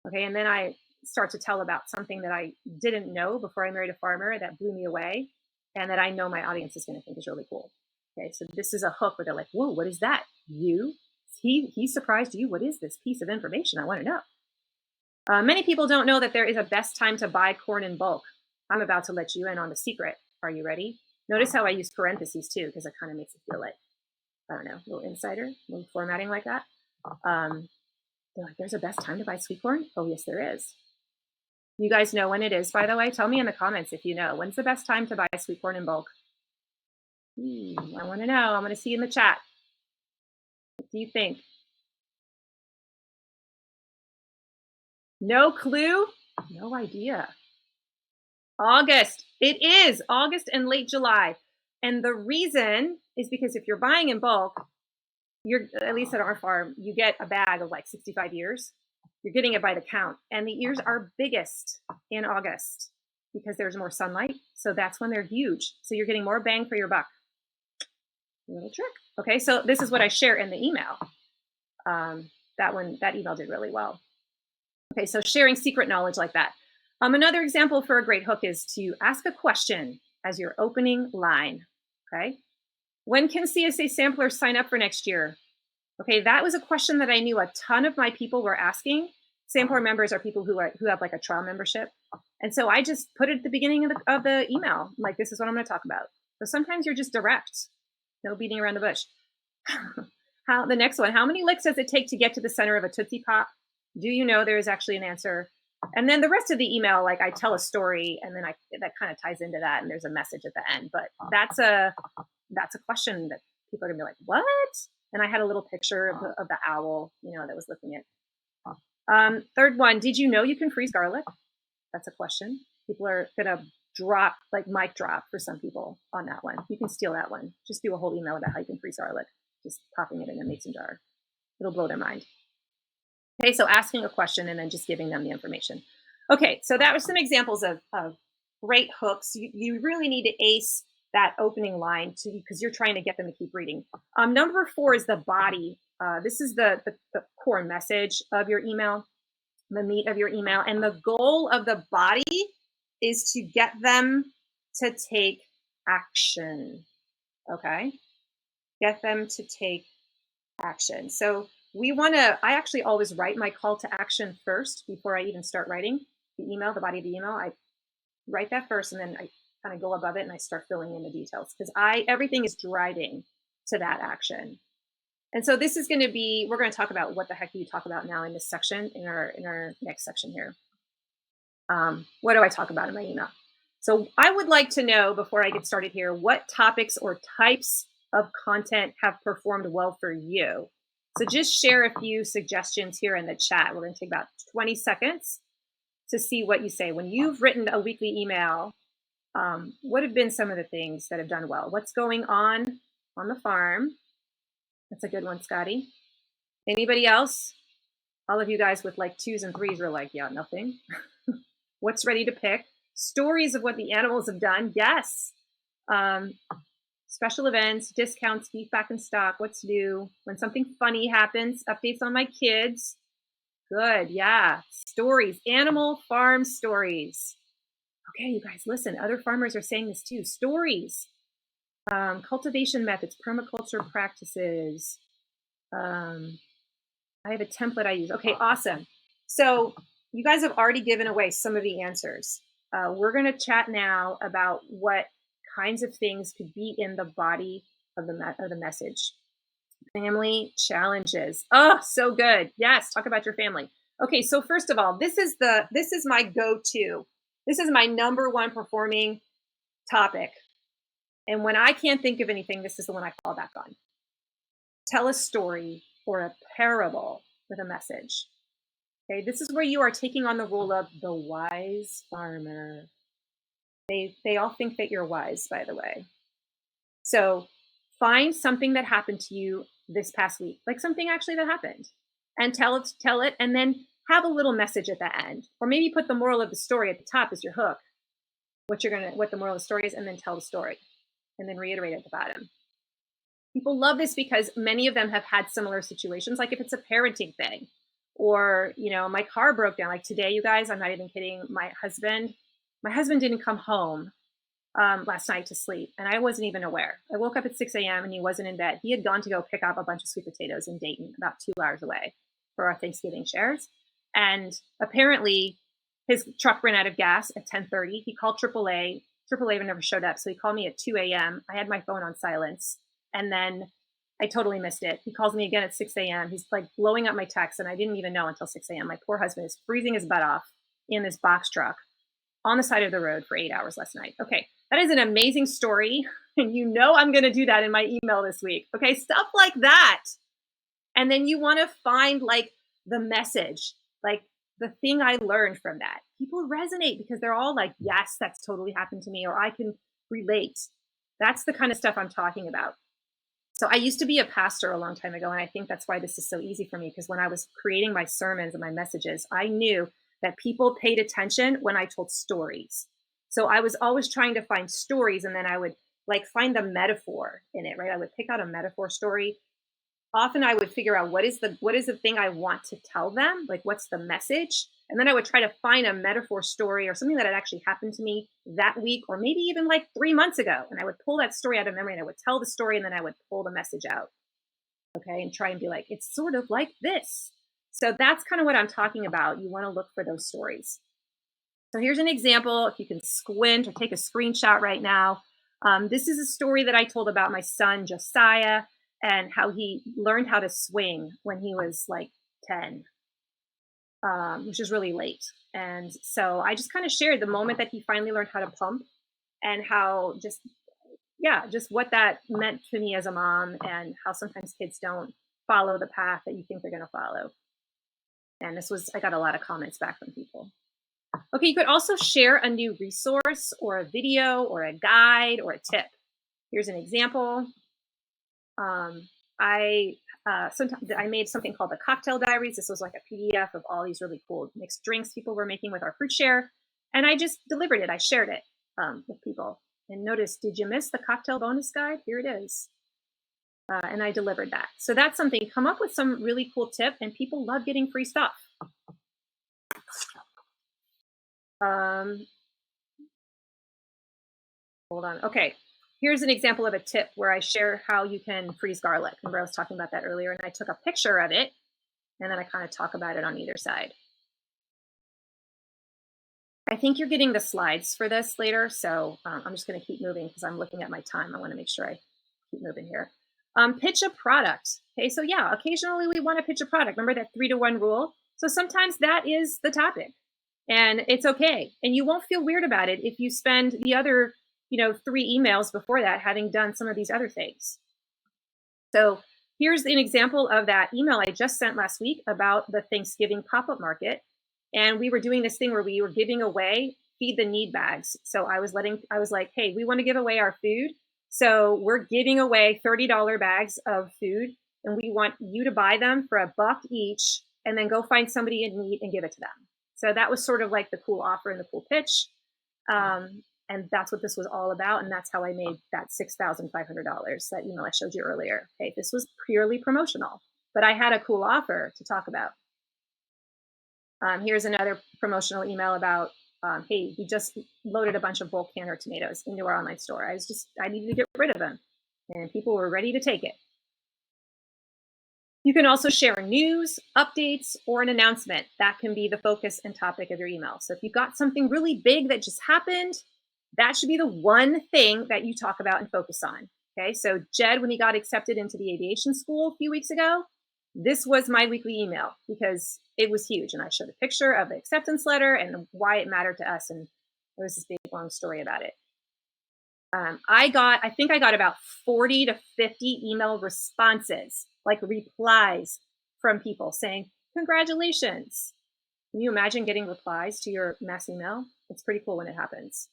Okay, and then I start to tell about something that I didn't know before I married a farmer that blew me away, and that I know my audience is going to think is really cool. Okay, so this is a hook where they're like, whoa, what is that? He surprised you? What is this piece of information? I want to know. Many people don't know that there is a best time to buy corn in bulk. I'm about to let you in on the secret. Are you ready? Notice how I use parentheses too, because it kind of makes it feel like, I don't know, a little insider, a little formatting like that. They're like, there's a best time to buy sweet corn? Oh, yes, there is. You guys know when it is, by the way? Tell me in the comments if you know. When's the best time to buy sweet corn in bulk? I want to know. I want to see in the chat. What do you think? No clue? No idea. August. It is August and late July. And the reason is because if you're buying in bulk, at least at our farm, you get a bag of like 65 ears. You're getting it by the count. And the ears are biggest in August because there's more sunlight. So that's when they're huge. So you're getting more bang for your buck. Little trick. Okay, so this is what I share in the email. That email did really well. Okay, so sharing secret knowledge like that. Another example for a great hook is to ask a question as your opening line. Okay, when can CSA samplers sign up for next year? Okay, that was a question that I knew a ton of my people were asking. Sampler members are people who have like a trial membership. And so I just put it at the beginning of the email. Like, this is what I'm going to talk about. So sometimes you're just direct. No beating around the bush. The next one, how many licks does it take to get to the center of a Tootsie Pop? Do you know there is actually an answer? And then the rest of the email, like I tell a story and then that kind of ties into that and there's a message at the end. But that's a question that people are gonna be like, what? And I had a little picture of the owl, that was looking at. Third one, did you know you can freeze garlic? That's a question. People are gonna drop, like mic drop for some people on that one. You can steal that one. Just do a whole email about how you can freeze garlic, just popping it in a mason jar. It'll blow their mind. Okay, so asking a question and then just giving them the information. Okay, so that was some examples of great hooks. You really need to ace that opening line because you're trying to get them to keep reading. Number 4 is the body. This is the core message of your email, the meat of your email. And the goal of the body is to get them to take action. Okay, get them to take action. So I actually always write my call to action first before I even start writing the email, the body of the email. I write that first and then I kind of go above it and I start filling in the details because everything is driving to that action. And so this is going to be, we're going to talk about what the heck do you talk about now in this section, in our next section here. What do I talk about in my email? So I would like to know before I get started here, what topics or types of content have performed well for you. So just share a few suggestions here in the chat. We're going to take about 20 seconds to see what you say. When you've written a weekly email, what have been some of the things that have done well? What's going on the farm? That's a good one, Scotty. Anybody else? All of you guys with like 2s and 3s are like, yeah, nothing. What's ready to pick? Stories of what the animals have done. Yes. Special events, discounts, beef back in stock. What's new? When something funny happens, updates on my kids. Good. Yeah. Stories, animal farm stories. Okay, you guys, listen. Other farmers are saying this too. Stories, cultivation methods, permaculture practices. I have a template I use. Okay, awesome. So you guys have already given away some of the answers. We're going to chat now about what kinds of things could be in the body of the message. Family challenges. Oh, so good. Yes, talk about your family. Okay, so first of all, this is my go-to. This is my number one performing topic. And when I can't think of anything, this is the one I fall back on. Tell a story or a parable with a message. Okay, this is where you are taking on the role of the wise farmer. They all think that you're wise, by the way. So find something that happened to you this past week, like something actually that happened, and tell it, and then have a little message at the end, or maybe put the moral of the story at the top as your hook. What the moral of the story is, and then tell the story, and then reiterate at the bottom. People love this because many of them have had similar situations, like if it's a parenting thing, or my car broke down. Like today, you guys, I'm not even kidding. My husband didn't come home last night to sleep, and I wasn't even aware. I woke up at 6 a.m. and he wasn't in bed. He had gone to go pick up a bunch of sweet potatoes in Dayton, about 2 hours away, for our Thanksgiving shares. And apparently his truck ran out of gas at 10:30. He called AAA. AAA never showed up. So he called me at 2 a.m. I had my phone on silence. And then I totally missed it. He calls me again at 6 a.m. He's like blowing up my texts, and I didn't even know until 6 a.m. My poor husband is freezing his butt off in this box truck on the side of the road for 8 hours last night. Okay, that is an amazing story. And I'm going to do that in my email this week. Okay, stuff like that. And then you want to find like the message, like the thing I learned from that. People resonate because they're all like, yes, that's totally happened to me, or I can relate. That's the kind of stuff I'm talking about. So I used to be a pastor a long time ago, and I think that's why this is so easy for me, because when I was creating my sermons and my messages, I knew that people paid attention when I told stories. So I was always trying to find stories, and then I would like find the metaphor in it, right? I would pick out a metaphor story. Often I would figure out what is the thing I want to tell them, like what's the message, and then I would try to find a metaphor story or something that had actually happened to me that week, or maybe even like 3 months ago, and I would pull that story out of memory, and I would tell the story, and then I would pull the message out, okay, and try and be like, it's sort of like this. So that's kind of what I'm talking about. You want to look for those stories. So here's an example. If you can squint or take a screenshot right now. This is a story that I told about my son, Josiah, and how he learned how to swing when he was like 10, which is really late. And so I just kind of shared the moment that he finally learned how to pump, and how just what that meant to me as a mom, and how sometimes kids don't follow the path that you think they're going to follow. And I got a lot of comments back from people. Okay, you could also share a new resource or a video or a guide or a tip. Here's an example. I made something called the Cocktail Diaries. This was like a PDF of all these really cool mixed drinks people were making with our fruit share. And I just delivered it. I shared it with people. And notice, did you miss the cocktail bonus guide? Here it is. And I delivered that. So that's something. Come up with some really cool tip, and people love getting free stuff. Hold on. Okay. Here's an example of a tip where I share how you can freeze garlic. Remember, I was talking about that earlier, and I took a picture of it, and then I kind of talk about it on either side. I think you're getting the slides for this later, so I'm just going to keep moving because I'm looking at my time. I want to make sure I keep moving here. Pitch a product. Okay, so yeah, occasionally we want to pitch a product. Remember that 3-to-1 rule? So sometimes that is the topic, and it's okay. And you won't feel weird about it if you spend the other, 3 emails before that having done some of these other things. So here's an example of that email I just sent last week about the Thanksgiving pop-up market. And we were doing this thing where we were giving away feed the need bags. So I was like, hey, we want to give away our food. So we're giving away $30 bags of food, and we want you to buy them for $1 each and then go find somebody in need and give it to them. So that was sort of like the cool offer and the cool pitch. And that's what this was all about. And that's how I made that $6,500, that email I showed you earlier. Okay, this was purely promotional, but I had a cool offer to talk about. Here's another promotional email about, hey, we just loaded a bunch of bulk canner tomatoes into our online store. I needed to get rid of them, and people were ready to take it. You can also share news, updates, or an announcement. That can be the focus and topic of your email. So if you've got something really big that just happened, that should be the one thing that you talk about and focus on. Okay, so Jed, when he got accepted into the aviation school a few weeks ago, this was my weekly email because it was huge. And I showed a picture of the acceptance letter and why it mattered to us. And there was this big, long story about it. I think I got about 40 to 50 email responses, like replies from people saying, congratulations. Can you imagine getting replies to your mass email? It's pretty cool when it happens.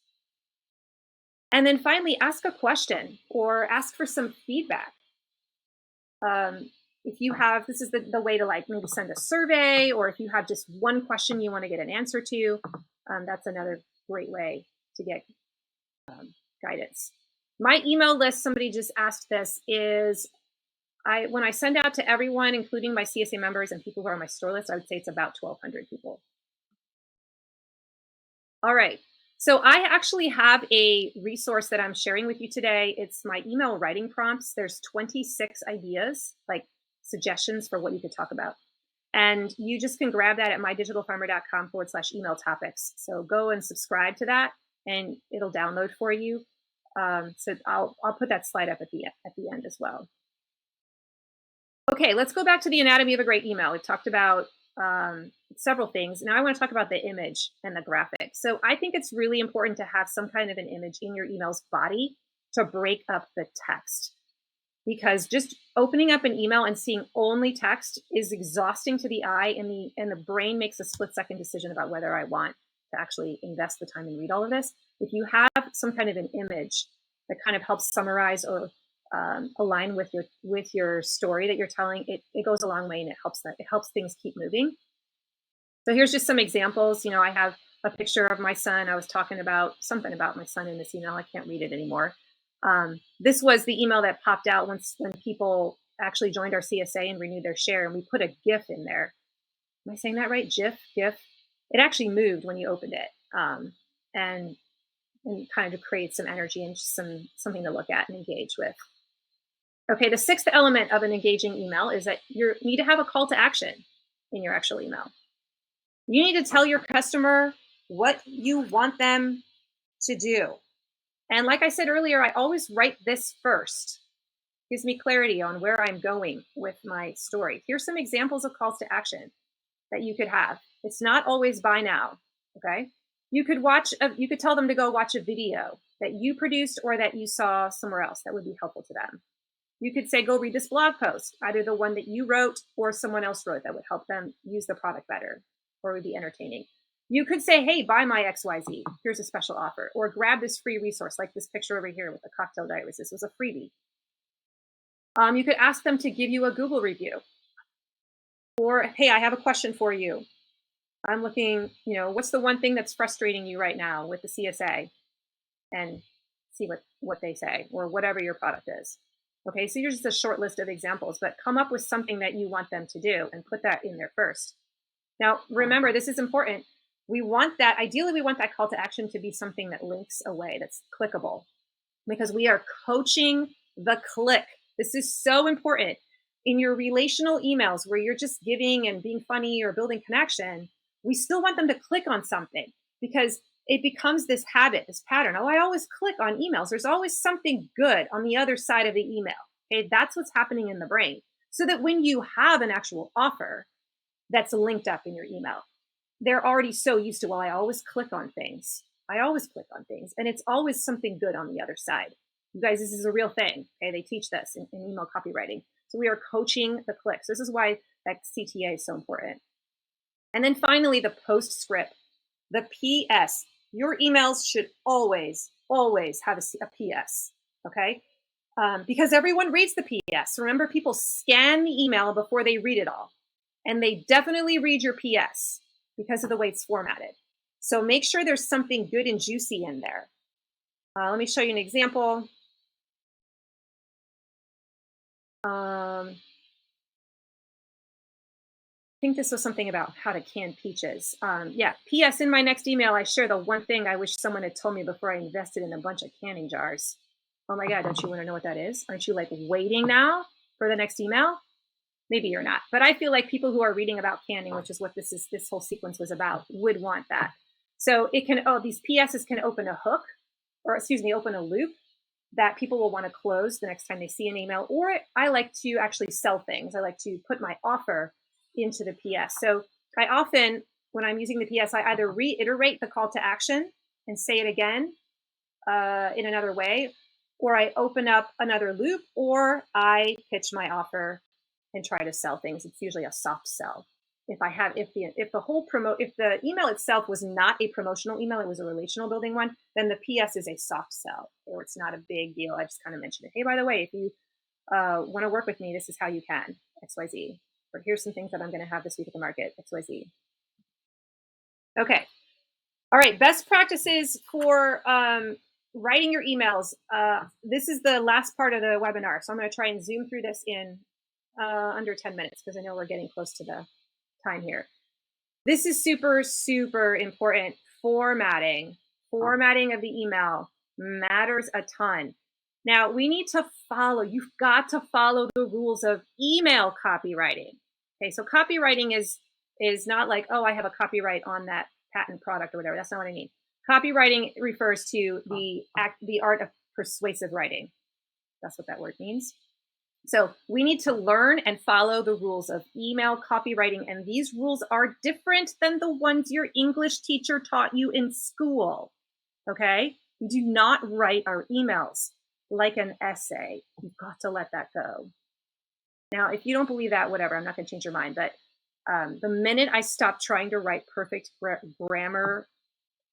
And then finally, ask a question or ask for some feedback. If you have, this is the way to like maybe send a survey, or if you have just one question you want to get an answer to, that's another great way to get guidance. My email list, somebody just asked this, is when I send out to everyone, including my CSA members and people who are on my store list, I would say it's about 1,200 people. All right. So I actually have a resource that I'm sharing with you today. It's my email writing prompts. There's 26 ideas, like suggestions for what you could talk about. And you just can grab that at mydigitalfarmer.com/email topics. So go and subscribe to that and it'll download for you. So I'll put that slide up at the end as well. Okay, let's go back to the anatomy of a great email. We've talked about several things. Now I want to talk about the image and the graphic. So I think it's really important to have some kind of an image in your email's body to break up the text, because just opening up an email and seeing only text is exhausting to the eye, and the brain makes a split-second decision about whether I want to actually invest the time and read all of this. If you have some kind of an image that kind of helps summarize or align with your story that you're telling, it goes a long way, and it helps things keep moving. So here's just some examples. I have a picture of my son. I was talking about something about my son in this email. I can't read it anymore. This was the email that popped out when people actually joined our CSA and renewed their share, and we put a GIF in there. Am I saying that right? GIF? It actually moved when you opened it, and kind of create some energy and just something to look at and engage with. Okay, the sixth element of an engaging email is that you need to have a call to action in your actual email. You need to tell your customer what you want them to do. And like I said earlier, I always write this first. It gives me clarity on where I'm going with my story. Here's some examples of calls to action that you could have. It's not always buy now, okay? You could tell them to go watch a video that you produced or that you saw somewhere else that would be helpful to them. You could say, go read this blog post, either the one that you wrote or someone else wrote that would help them use the product better or would be entertaining. You could say, hey, buy my XYZ. Here's a special offer. Or grab this free resource, like this picture over here with the cocktail diaries. This was a freebie. You could ask them to give you a Google review. Or, hey, I have a question for you. I'm looking, what's the one thing that's frustrating you right now with the CSA? And see what they say, or whatever your product is. Okay, so here's just a short list of examples, but come up with something that you want them to do and put that in there first. Now, remember, this is important. Ideally, we want that call to action to be something that links away, that's clickable, because we are coaching the click. This is so important. In your relational emails where you're just giving and being funny or building connection, we still want them to click on something. because it becomes this habit, this pattern. Oh, I always click on emails. There's always something good on the other side of the email. Okay, that's what's happening in the brain. So that when you have an actual offer that's linked up in your email, they're already so used to, well, I always click on things. I always click on things. And it's always something good on the other side. You guys, this is a real thing. Okay, they teach this in email copywriting. So we are coaching the clicks. This is why that CTA is so important. And then finally, the postscript, the PS. Your emails should always, always have a PS, okay? Because everyone reads the PS. Remember, people scan the email before they read it all. And they definitely read your PS because of the way it's formatted. So make sure there's something good and juicy in there. Let me show you an example. I think this was something about how to can peaches. Yeah, P.S. In my next email, I share the one thing I wish someone had told me before I invested in a bunch of canning jars. Oh my God, don't you want to know what that is? Aren't you like waiting now for the next email? Maybe you're not. But I feel like people who are reading about canning, which is what this whole sequence was about, would want that. So it can, these PSs can open a hook, or excuse me, open a loop that people will want to close the next time they see an email. Or I like to actually sell things. I like to put my offer into the PS. So I often, when I'm using the PS, I either reiterate the call to action and say it again in another way, or I open up another loop, or I pitch my offer and try to sell things. It's usually a soft sell. If the email itself was not a promotional email, it was a relational building one, then the PS is a soft sell, or it's not a big deal. I just kind of mentioned it. Hey, by the way, if you want to work with me, this is how you can, XYZ. Or here's some things that I'm going to have this week at the market, XYZ. Okay. All right. Best practices for writing your emails. This is the last part of the webinar. So I'm going to try and zoom through this in under 10 minutes because I know we're getting close to the time here. This is super, super important. Formatting of the email matters a ton. Now we need to you've got to follow the rules of email copywriting. Okay, so copywriting is not like, oh, I have a copyright on that patent product or whatever. That's not what I mean. Copywriting refers to the art of persuasive writing. That's what that word means. So we need to learn and follow the rules of email copywriting. And these rules are different than the ones your English teacher taught you in school. Okay? We do not write our emails like an essay. You've got to let that go. Now, if you don't believe that, whatever, I'm not going to change your mind. But the minute I stopped trying to write perfect grammar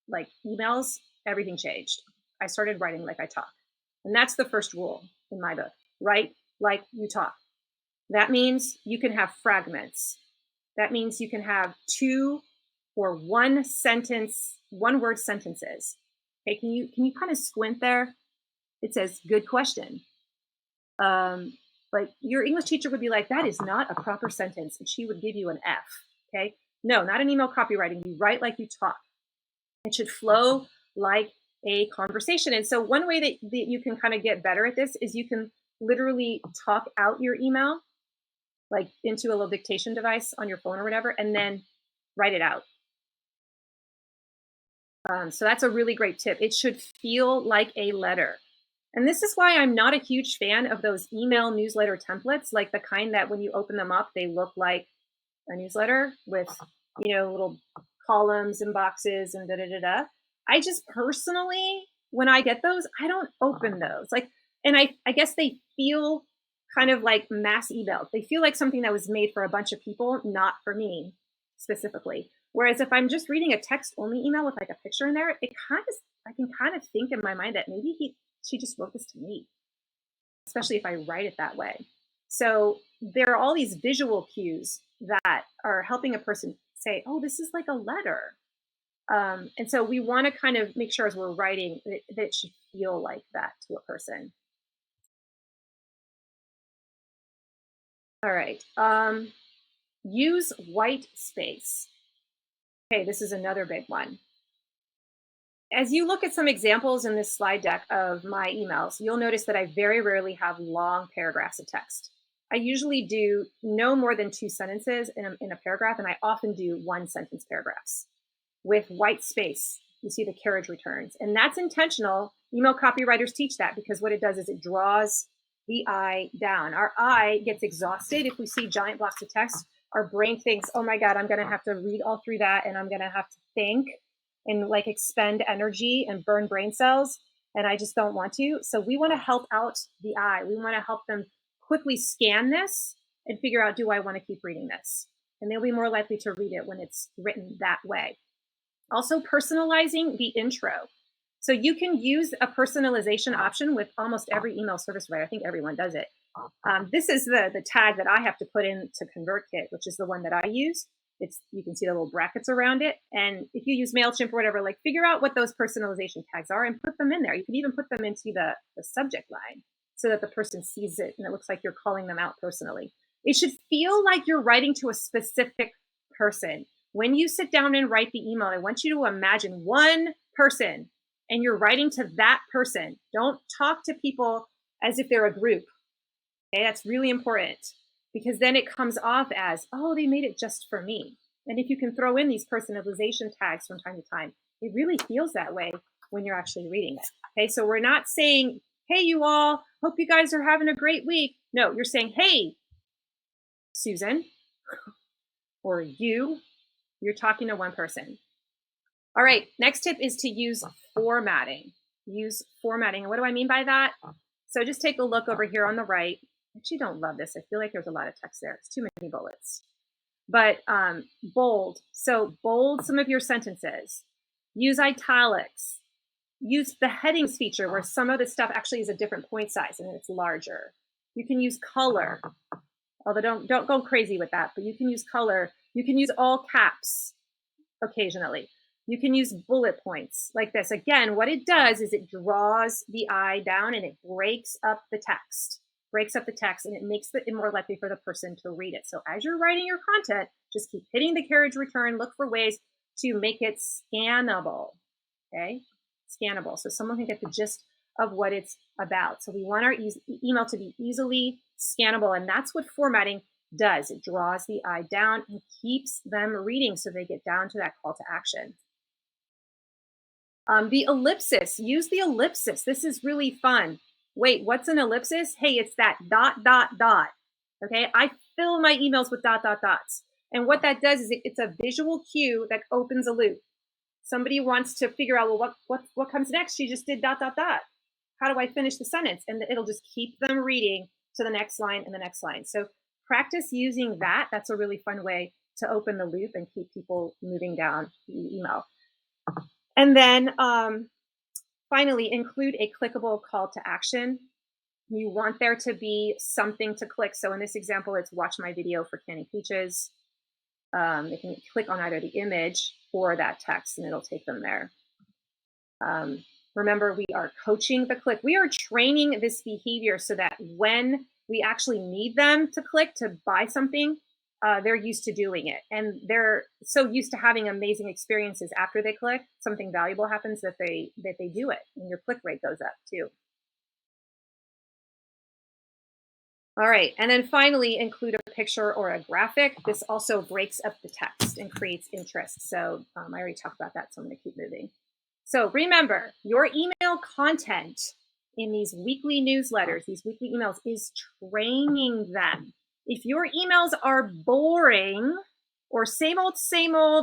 like emails, everything changed. I started writing like I talk. And that's the first rule in my book. Write like you talk. That means you can have fragments. That means you can have 2 or 1 sentence, 1-word sentences. Okay, can you kind of squint there? It says, good question. Like your English teacher would be like, that is not a proper sentence. And she would give you an F. Okay. No, not in email copywriting. You write like you talk. It should flow like a conversation. And so one way that you can kind of get better at this is you can literally talk out your email, like into a little dictation device on your phone or whatever, and then write it out. So that's a really great tip. It should feel like a letter. And this is why I'm not a huge fan of those email newsletter templates, like the kind that when you open them up, they look like a newsletter with, little columns and boxes and da-da-da-da. I just personally, when I get those, I don't open those. And I guess they feel kind of like mass emails. They feel like something that was made for a bunch of people, not for me specifically. Whereas if I'm just reading a text-only email with like a picture in there, I can kind of think in my mind that maybe she just wrote this to me, especially if I write it that way. So there are all these visual cues that are helping a person say, oh, this is like a letter. And so we want to kind of make sure as we're writing that it should feel like that to a person. All right. Use white space. Okay, this is another big one. As you look at some examples in this slide deck of my emails, you'll notice that I very rarely have long paragraphs of text. I usually do no more than 2 sentences in a paragraph, and I often do 1-sentence paragraphs. with white space. You see the carriage returns, and that's intentional. Email copywriters teach that because what it does is it draws the eye down. Our eye gets exhausted if we see giant blocks of text. Our brain thinks, oh my God, I'm going to have to read all through that, and I'm going to have to think and like expend energy and burn brain cells. And I just don't want to. So we want to help out the eye. We want to help them quickly scan this and figure out, do I want to keep reading this? And they'll be more likely to read it when it's written that way. Also, personalizing the intro. So you can use a personalization option with almost every email service provider. I think everyone does it. This is the tag that I have to put into ConvertKit, which is the one that I use. You can see the little brackets around it. And if you use MailChimp or whatever, like figure out what those personalization tags are and put them in there. You can even put them into the subject line so that the person sees it and it looks like you're calling them out personally. It should feel like you're writing to a specific person. When you sit down and write the email, I want you to imagine one person and you're writing to that person. Don't talk to people as if they're a group. Okay, that's really important because then it comes off as, oh, they made it just for me. And if you can throw in these personalization tags from time to time, it really feels that way when you're actually reading it. Okay, so we're not saying, hey, you all, hope you guys are having a great week. No, you're saying, hey, Susan, or you're talking to one person. All right, next tip is to use formatting. Use formatting. And what do I mean by that? So just take a look over here on the right. I actually don't love this. I feel like there's a lot of text there. It's too many bullets. But bold. So bold some of your sentences. Use italics. Use the headings feature where some of the stuff actually is a different point size and it's larger. You can use color. Although don't go crazy with that, but you can use color. You can use all caps occasionally. You can use bullet points like this. Again, what it does is it draws the eye down and it breaks up the text. And it makes it more likely for the person to read it. So as you're writing your content, just keep hitting the carriage return, look for ways to make it scannable, okay? Scannable, so someone can get the gist of what it's about. So we want our email to be easily scannable, and that's what formatting does. It draws the eye down and keeps them reading so they get down to that call to action. The ellipsis, use the ellipsis. This is really fun. Wait, what's an ellipsis? Hey, it's that ... Okay, I fill my emails with ... And what that does is it's a visual cue that opens a loop. Somebody wants to figure out, well, what comes next? She just did ... How do I finish the sentence? And it'll just keep them reading to the next line and the next line. So practice using that. That's a really fun way to open the loop and keep people moving down the email. And then finally, include a clickable call to action. You want there to be something to click. So in this example, it's watch my video for canning peaches. They can click on either the image or that text and it'll take them there. Remember, we are coaching the click. We are training this behavior so that when we actually need them to click to buy something, they're used to doing it. And they're so used to having amazing experiences after they click, something valuable happens that they do it, and your click rate goes up too. All right, and then finally, include a picture or a graphic. This also breaks up the text and creates interest. So I already talked about that, so I'm gonna keep moving. So remember, your email content in these weekly newsletters, these weekly emails, is training them. If your emails are boring or same old,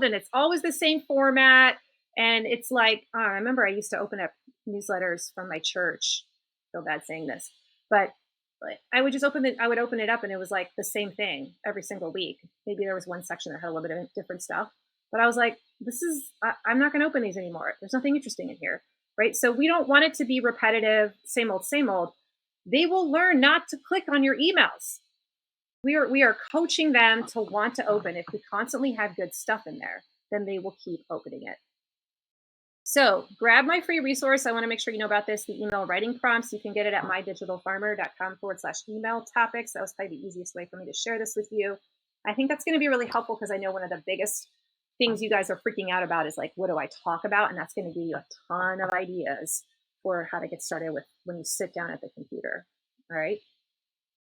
and it's always the same format, and it's like, I remember I used to open up newsletters from my church. I feel bad saying this, but I would just open it up and it was like the same thing every single week. Maybe there was one section that had a little bit of different stuff, but I was like, I'm not going to open these anymore. There's nothing interesting in here, right? So we don't want it to be repetitive, same old. They will learn not to click on your emails. We are coaching them to want to open. If we constantly have good stuff in there, then they will keep opening it. So grab my free resource. I want to make sure you know about this, the email writing prompts. You can get it at mydigitalfarmer.com/email topics. That was probably the easiest way for me to share this with you. I think that's going to be really helpful because I know one of the biggest things you guys are freaking out about is like, what do I talk about? And that's going to give you a ton of ideas for how to get started with when you sit down at the computer. All right.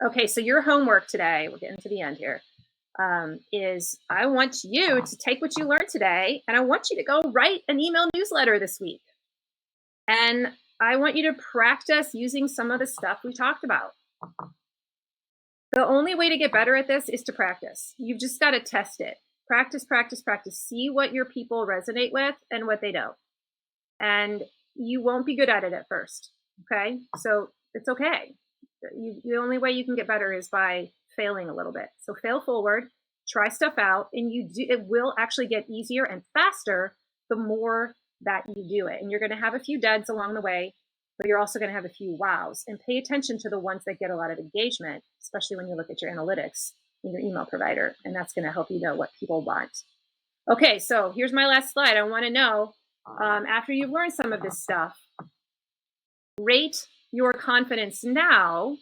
Okay, so your homework today, we're getting to the end here. is I want you to take what you learned today and I want you to go write an email newsletter this week. And I want you to practice using some of the stuff we talked about. The only way to get better at this is to practice. You've just got to test it. Practice, practice, practice. See what your people resonate with and what they don't. And you won't be good at it at first. Okay. So it's okay. The only way you can get better is by failing a little bit. So fail forward, try stuff out, and it will actually get easier and faster the more that you do it. And you're going to have a few duds along the way, but you're also going to have a few wows. And pay attention to the ones that get a lot of engagement, especially when you look at your analytics in your email provider. And that's going to help you know what people want. Okay, so here's my last slide. I want to know, after you've learned some of this stuff, rate your confidence now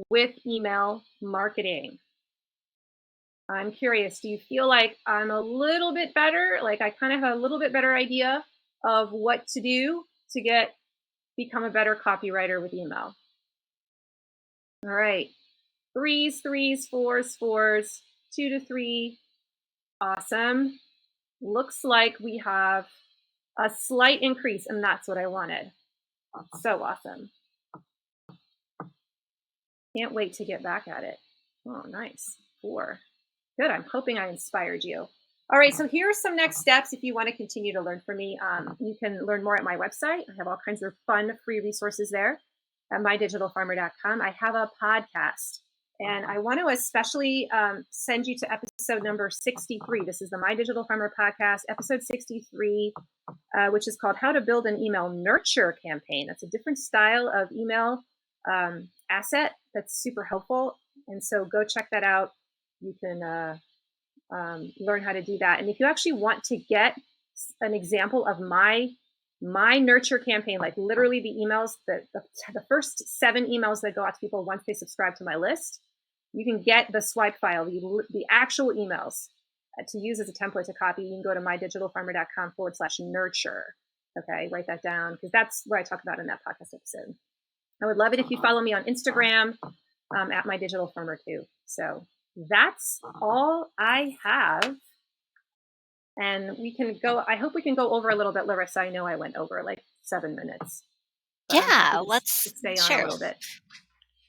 with email marketing. I'm curious, do you feel like I'm a little bit better? Like I kind of have a little bit better idea of what to do to become a better copywriter with email? All right. Threes, threes, fours, fours, 2 to 3. Awesome. Looks like we have a slight increase, and that's what I wanted. So awesome. Can't wait to get back at it. Oh, nice. 4. Good. I'm hoping I inspired you. All right. So here are some next steps if you want to continue to learn from me. You can learn more at my website. I have all kinds of fun free resources there at mydigitalfarmer.com. I have a podcast, and I want to especially send you to episode number 63. This is the My Digital Farmer podcast, episode 63, which is called How to Build an Email Nurture Campaign. That's a different style of email asset that's super helpful. And so go check that out. You can learn how to do that. And if you actually want to get an example of my nurture campaign, like literally the emails, the first 7 emails that go out to people once they subscribe to my list, you can get the swipe file, the actual emails to use as a template to copy. You can go to mydigitalfarmer.com/nurture. Okay, write that down because that's what I talk about in that podcast episode. I would love it if you follow me on Instagram at mydigitalfarmer too. So that's all I have. And we can go, I hope we can go over a little bit, Larissa. I know I went over like 7 minutes, but I'm happy Yeah, to let's stay on a sure. little bit.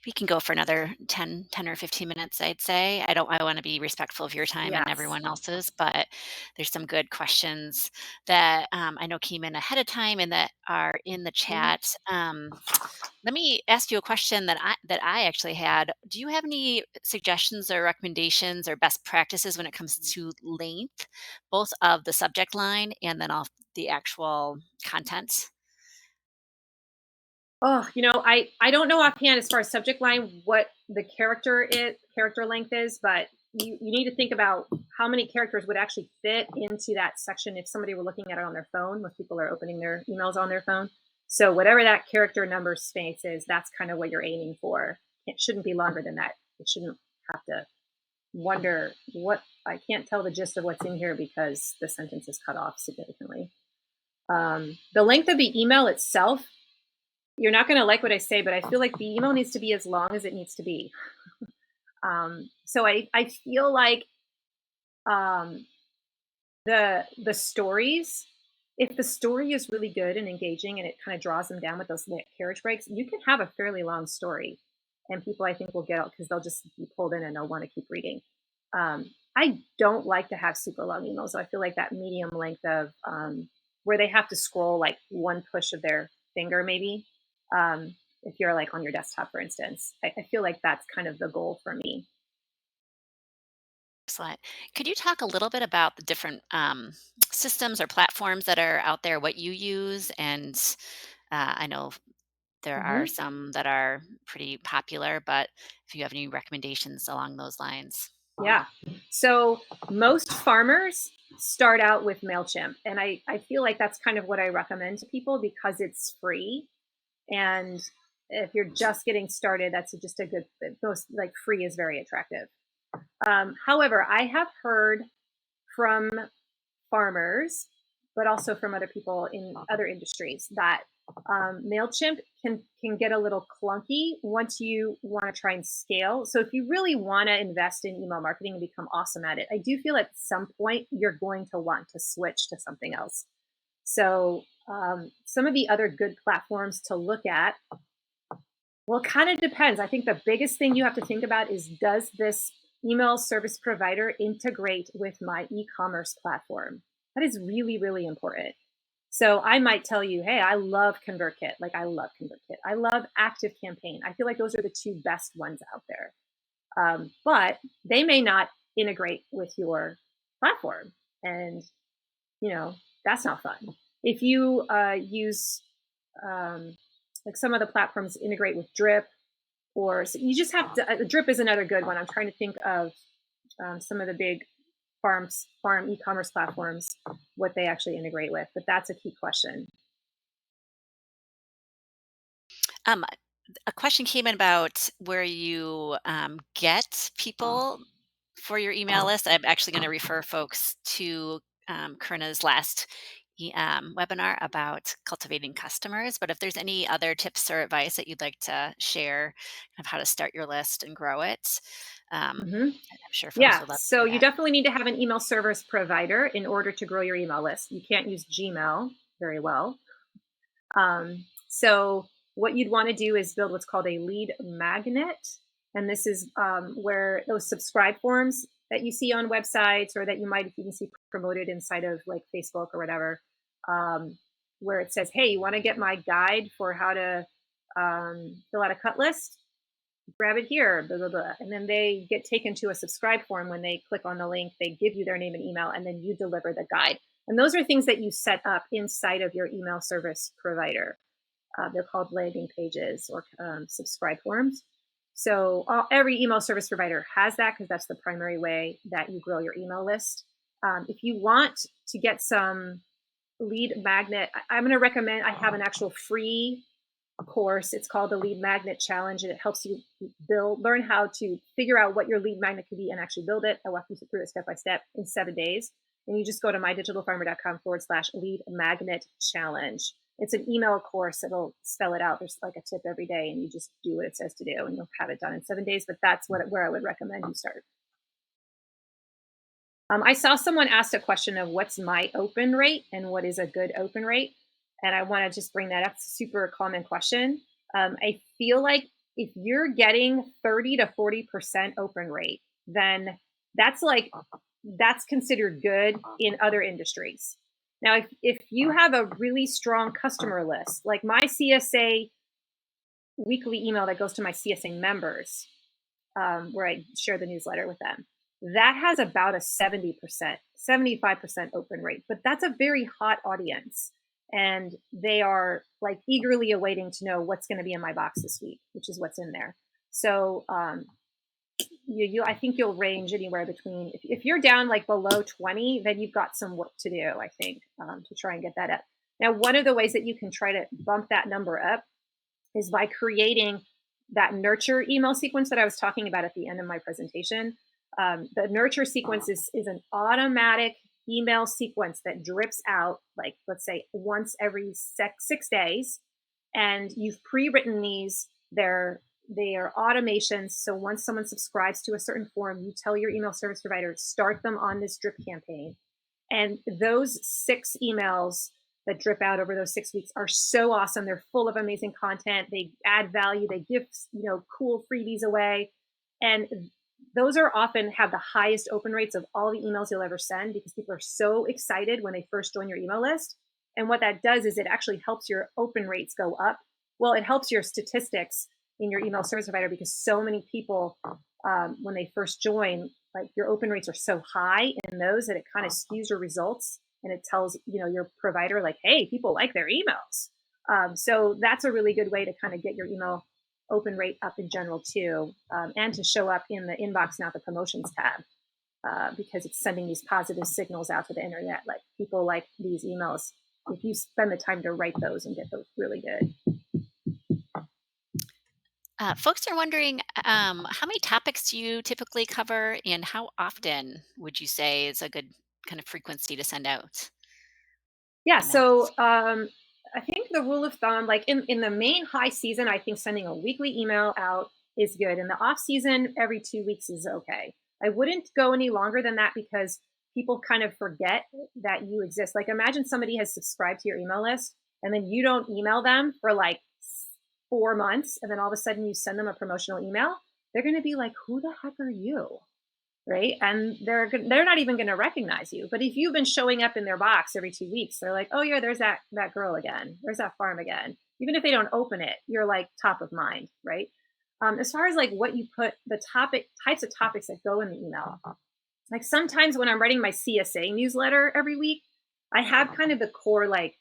We can go for another 10 or 15 minutes, I'd say. I want to be respectful of your time and Yes. everyone else's, but there's some good questions that I know came in ahead of time and that are in the Mhm. chat. Let me ask you a question that I actually had. Do you have any suggestions or recommendations or best practices when it comes to length, both of the subject line and then of the actual content? Oh, I don't know offhand as far as subject line what the character length is, but you need to think about how many characters would actually fit into that section if somebody were looking at it on their phone. Most people are opening their emails on their phone. So whatever that character number space is, that's kind of what you're aiming for. It shouldn't be longer than that. It shouldn't have to wonder what I can't tell the gist of what's in here because the sentence is cut off significantly. The length of the email itself, you're not going to like what I say, but I feel like the email needs to be as long as it needs to be. So I feel like the stories, if the story is really good and engaging and it kind of draws them down with those carriage breaks, you can have a fairly long story, and people I think will get out because they'll just be pulled in and they'll want to keep reading. I don't like to have super long emails. So I feel like that medium length of where they have to scroll like one push of their finger, maybe. If you're like on your desktop, for instance, I feel like that's kind of the goal for me. Excellent. Could you talk a little bit about the different systems or platforms that are out there, what you use? And I know there are Mhm. some that are pretty popular, but if you have any recommendations along those lines. Yeah. So most farmers start out with MailChimp. And I feel like that's kind of what I recommend to people because it's free. And if you're just getting started, that's just a good, most like free is very attractive. However, I have heard from farmers but also from other people in other industries, that Mailchimp can get a little clunky once you want to try and scale. So if you really want to invest in email marketing and become awesome at it, I do feel at some point you're going to want to switch to something else. So some of the other good platforms to look at, well, it kind of depends. I think the biggest thing you have to think about is, does this email service provider integrate with my e-commerce platform? That is really, really important. So I might tell you, hey, I love ConvertKit. Like, I love ConvertKit. I love Active Campaign. I feel like those are the two best ones out there. But they may not integrate with your platform. And, that's not fun. If you use, like, some of the platforms integrate with Drip, or so you just have to, Drip is another good one. I'm trying to think of some of the big farm e-commerce platforms, what they actually integrate with, but that's a key question. Um, a question came in about where you get people for your email list. I'm actually going to refer folks to Corinna's last webinar about cultivating customers. But if there's any other tips or advice that you'd like to share of how to start your list and grow it, Hmm. I'm sure folks Yeah, would love to so hear you that. definitely need to have an email service provider in order to grow your email list. You can't use Gmail very well. So what you'd want to do is build what's called a lead magnet. And this is where those subscribe forms that you see on websites, or that you might even see promoted inside of like Facebook or whatever, um, where it says, hey, you want to get my guide for how to fill out a cut list? Grab it here, blah, blah, blah. And then they get taken to a subscribe form. When they click on the link, they give you their name and email, and then you deliver the guide. And those are things that you set up inside of your email service provider. They're called landing pages, or subscribe forms. So every email service provider has that, because that's the primary way that you grow your email list. If you want to get some lead magnet, I'm going to recommend, I have an actual free course. It's called the Lead Magnet Challenge, and it helps you learn how to figure out what your lead magnet could be and actually build it. I walk you through it step by step in 7 days. And you just go to mydigitalfarmer.com/lead magnet challenge. It's an email course. It'll spell it out. There's like a tip every day, and you just do what it says to do, and you'll have it done in 7 days. But that's where I would recommend you start. I saw someone asked a question of what's my open rate and what is a good open rate. And I want to just bring that up. It's a super common question. I feel like if you're getting 30 to 40% open rate, then that's like, that's considered good in other industries. Now, if you have a really strong customer list, like my CSA weekly email that goes to my CSA members, where I share the newsletter with them, that has about a 70%, 75% open rate. But that's a very hot audience. And they are like eagerly awaiting to know what's going to be in my box this week, which is what's in there. So I think you'll range anywhere between, if you're down like below 20, then you've got some work to do, I think, to try and get that up. Now, one of the ways that you can try to bump that number up is by creating that nurture email sequence that I was talking about at the end of my presentation. The nurture sequence is an automatic email sequence that drips out, like, let's say once every 6 days. And you've pre-written these. They are automations. So once someone subscribes to a certain form, you tell your email service provider, start them on this drip campaign. And those 6 emails that drip out over those 6 weeks are so awesome. They're full of amazing content. They add value. They give, cool freebies away. And those are often have the highest open rates of all the emails you'll ever send, because people are so excited when they first join your email list. And what that does is it actually helps your open rates go up. Well, it helps your statistics in your email service provider, because so many people, when they first join, like, your open rates are so high in those that it kind of skews your results, and it tells your provider, like, hey, people like their emails. So that's a really good way to kind of get your email open rate up in general too, and to show up in the inbox, not the promotions tab, because it's sending these positive signals out to the internet, like, people like these emails. If you spend the time to write those and get those really good. Folks are wondering, how many topics do you typically cover, and how often would you say is a good kind of frequency to send out? Yeah. email? So I think the rule of thumb, like in the main high season, I think sending a weekly email out is good. In the off season, every 2 weeks is okay. I wouldn't go any longer than that because people kind of forget that you exist. Like imagine somebody has subscribed to your email list and then you don't email them for like 4 months, and then all of a sudden you send them a promotional email. They're going to be like, "Who the heck are you?" Right? And they're not even going to recognize you. But if you've been showing up in their box every 2 weeks, they're like, "Oh yeah, there's that girl again. There's that farm again." Even if they don't open it, you're like top of mind, right? As far as like what you put, the types of topics that go in the email, like sometimes when I'm writing my CSA newsletter every week, I have kind of the core like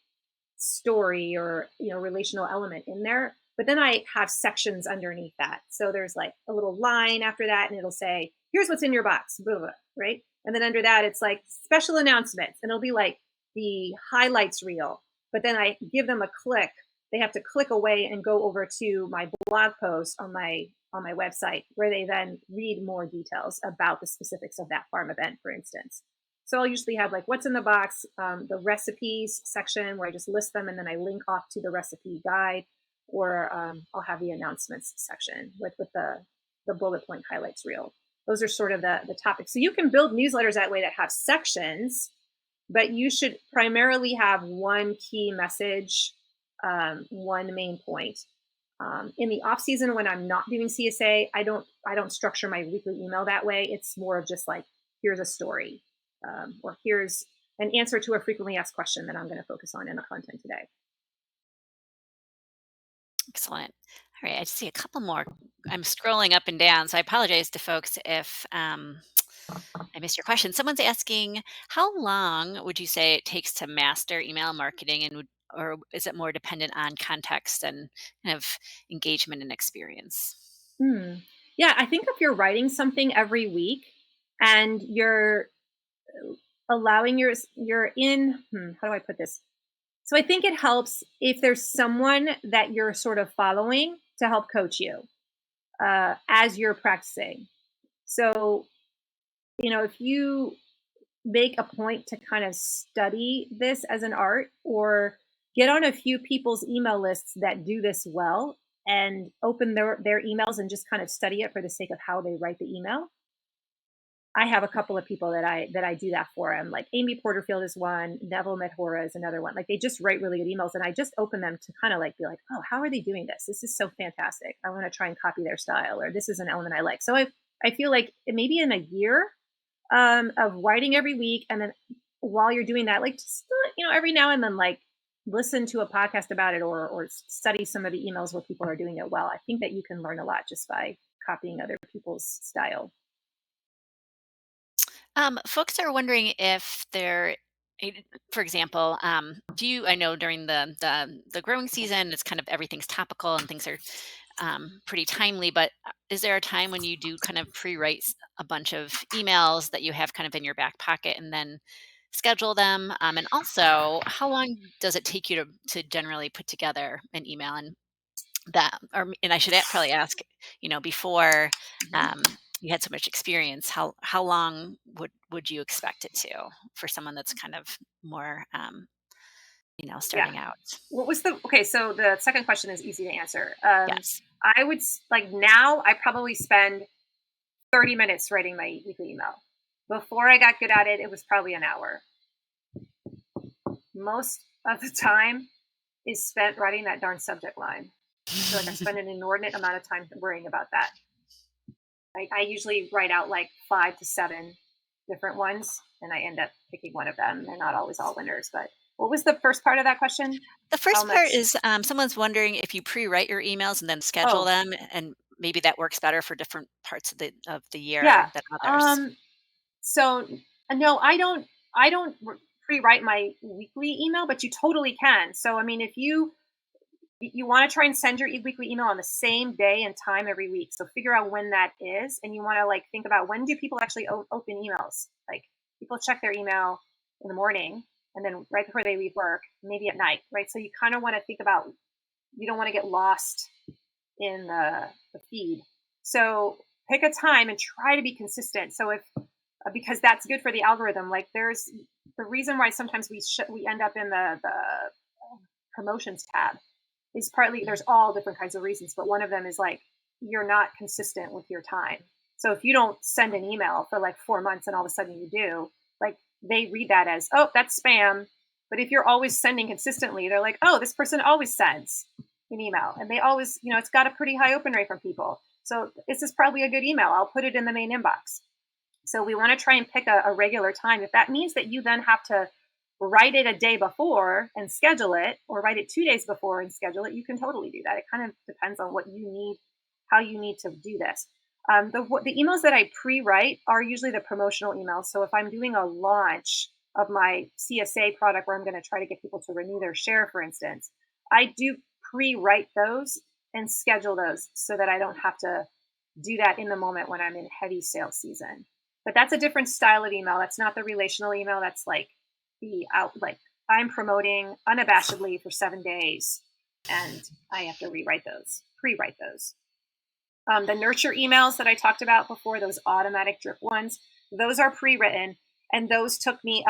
story or relational element in there, but then I have sections underneath that. So there's like a little line after that and it'll say here's what's in your box, blah, blah, blah, right? And then under that it's like special announcements and it'll be like the highlights reel, but then I give them a click. They have to click away and go over to my blog post on my website where they then read more details about the specifics of that farm event, for instance. So I'll usually have like what's in the box, the recipes section where I just list them and then I link off to the recipe guide, or I'll have the announcements section with the bullet point highlights reel. Those are sort of the topics. So you can build newsletters that way that have sections, but you should primarily have one key message, one main point. In the off season when I'm not doing CSA, I don't structure my weekly email that way. It's more of just like here's a story, or here's an answer to a frequently asked question that I'm going to focus on in the content today. Excellent. All right, I see a couple more. I'm scrolling up and down, so I apologize to folks if I missed your question. Someone's asking, how long would you say it takes to master email marketing, and or is it more dependent on context and kind of engagement and experience? Hmm. Yeah, I think if you're writing something every week and you're allowing you're in, how do I put this? So I think it helps if there's someone that you're sort of following to help coach you as you're practicing. So, if you make a point to kind of study this as an art or get on a few people's email lists that do this well and open their emails and just kind of study it for the sake of how they write the email. I have a couple of people that I do that for. I'm like Amy Porterfield is one, Neville Medhora is another one. Like they just write really good emails, and I just open them to kind of like be like, oh, how are they doing this? This is so fantastic. I want to try and copy their style, or this is an element I like. So I feel like maybe in a year of writing every week, and then while you're doing that, like just every now and then, like listen to a podcast about it, or study some of the emails where people are doing it well. I think that you can learn a lot just by copying other people's style. Folks are wondering if they're, eh, for example, do you? I know during the growing season, it's kind of everything's topical and things are pretty timely. But is there a time when you do kind of pre-write a bunch of emails that you have kind of in your back pocket and then schedule them? And also, how long does it take you to generally put together an email? And I should probably ask, before you had so much experience, how long would you expect it to for someone that's kind of more, Yeah. starting out? What was the okay? So the second question is easy to answer. Yes. I would like now. I probably spend 30 minutes writing my weekly email. Before I got good at it, it was probably an hour. Most of the time is spent writing that darn subject line. I feel like I spend an inordinate amount of time worrying about that. I usually write out like 5 to 7 different ones, and I end up picking one of them. They're not always all winners, but what was the first part of that question? The How first part much? is, someone's wondering if you pre-write your emails and then schedule Oh, them, and maybe that works better for different parts of the yeah. year than others. Um, So no, I don't pre-write my weekly email, but you totally can. So I mean, if you want to try and send your weekly email on the same day and time every week, so figure out when that is, and you want to like think about when do people actually open emails. Like people check their email in the morning, and then right before they leave work, maybe at night, right? So you kind of want to think about, you don't want to get lost in the feed. So pick a time and try to be consistent. So if because that's good for the algorithm. Like there's the reason why sometimes we end up in the promotions tab is partly there's all different kinds of reasons, but one of them is like you're not consistent with your time. So if you don't send an email for like 4 months and all of a sudden you do, like they read that as, oh, that's spam. But if you're always sending consistently, they're like, oh, this person always sends an email and they always, it's got a pretty high open rate from people. So this is probably a good email. I'll put it in the main inbox. So we want to try and pick a regular time. If that means that you then have to write it a day before and schedule it, or write it 2 days before and schedule it, you can totally do that. It kind of depends on what you need, how you need to do this. The emails that I pre-write are usually the promotional emails. So if I'm doing a launch of my CSA product where I'm going to try to get people to renew their share, for instance, I do pre-write those and schedule those so that I don't have to do that in the moment when I'm in heavy sales season. But that's a different style of email. That's not the relational email. That's like I'm promoting unabashedly for 7 days, and I have to pre-write those. The nurture emails that I talked about before, those automatic drip ones, those are pre-written, and those took me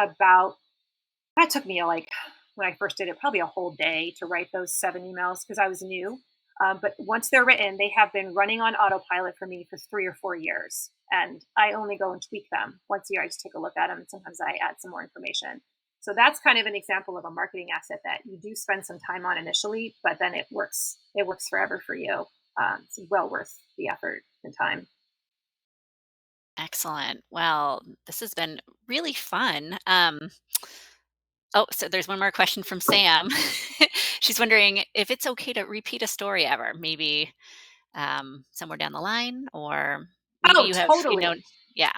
like when I first did it, probably a whole day to write those 7 emails because I was new. But once they're written, they have been running on autopilot for me for 3 or 4 years. And I only go and tweak them once a year. I just take a look at them, and sometimes I add some more information. So that's kind of an example of a marketing asset that you do spend some time on initially, but then it works. It works forever for you. It's well worth the effort and time. Excellent. Well, this has been really fun. Oh, so there's one more question from Sam. She's wondering if it's okay to repeat a story ever, maybe somewhere down the line, or maybe Oh, you have, totally. yeah,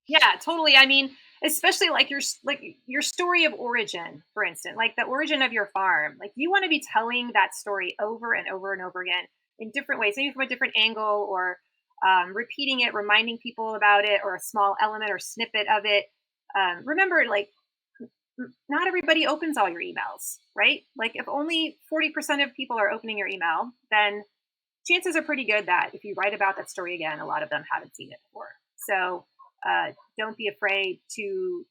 Yeah, totally. I mean, especially like your story of origin, for instance, like the origin of your farm. Like you want to be telling that story over and over and over again in different ways, maybe from a different angle, or repeating it, reminding people about it, or a small element or snippet of it. Remember, like not everybody opens all your emails, right? Like if only 40% of people are opening your email, then chances are pretty good that if you write about that story again, a lot of them haven't seen it before. So don't be afraid to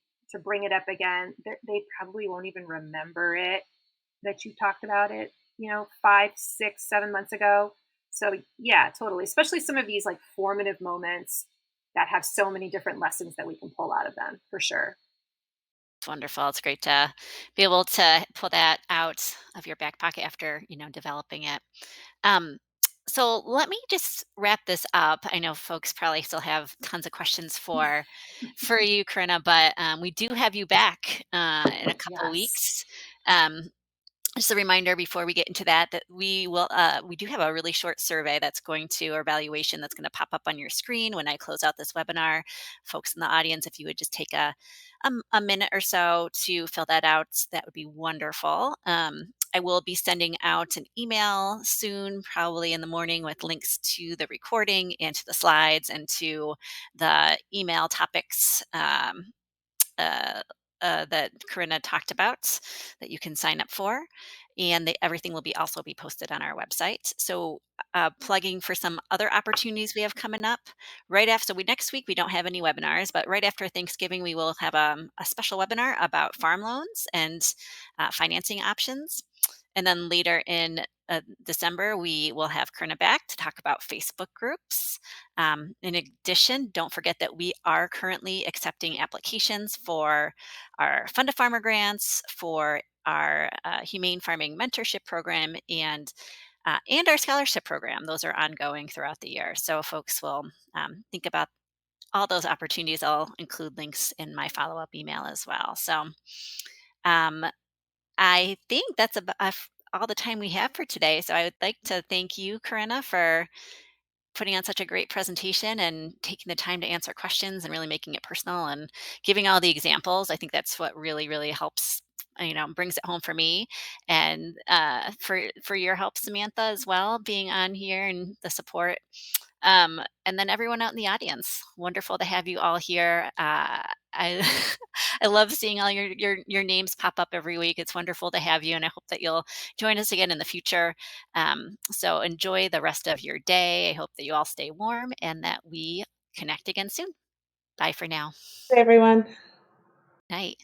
bring it up again. They probably won't even remember it that you talked about it, 5, 6, 7 months ago. So yeah, totally. Especially some of these like formative moments that have so many different lessons that we can pull out of them, for sure. it's wonderful. It's great to be able to pull that out of your back pocket after, developing it. Um, so let me just wrap this up. I know folks probably still have tons of questions for you, Corinna, but we do have you back in a couple of Yes. weeks. Um, just a reminder before we get into that we do have a really short survey that's going to or evaluation that's going to pop up on your screen when I close out this webinar. Folks in the audience, if you would just take a minute or so to fill that out, that would be wonderful. I will be sending out an email soon, probably in the morning, with links to the recording and to the slides and to the email topics uh, that Corinna talked about that you can sign up for. And everything will also be posted on our website. So plugging for some other opportunities we have coming up right after. Next week we don't have any webinars, but right after Thanksgiving we will have a special webinar about farm loans and financing options. And then later in December, we will have Corinna back to talk about Facebook groups. In addition, don't forget that we are currently accepting applications for our Fund a Farmer grants, for our Humane Farming Mentorship Program, and our scholarship program. Those are ongoing throughout the year. So folks will think about all those opportunities. I'll include links in my follow-up email as well. So um, I think that's about all the time we have for today. So I would like to thank you, Corinna, for putting on such a great presentation and taking the time to answer questions and really making it personal and giving all the examples. I think that's what really, really helps, brings it home for me, and for your help, Samantha, as well, being on here and the support. And then everyone out in the audience, wonderful to have you all here. I I love seeing all your names pop up every week. It's wonderful to have you, and I hope that you'll join us again in the future. So enjoy the rest of your day. I hope that you all stay warm and that we connect again soon. Bye for now. Everyone. Night.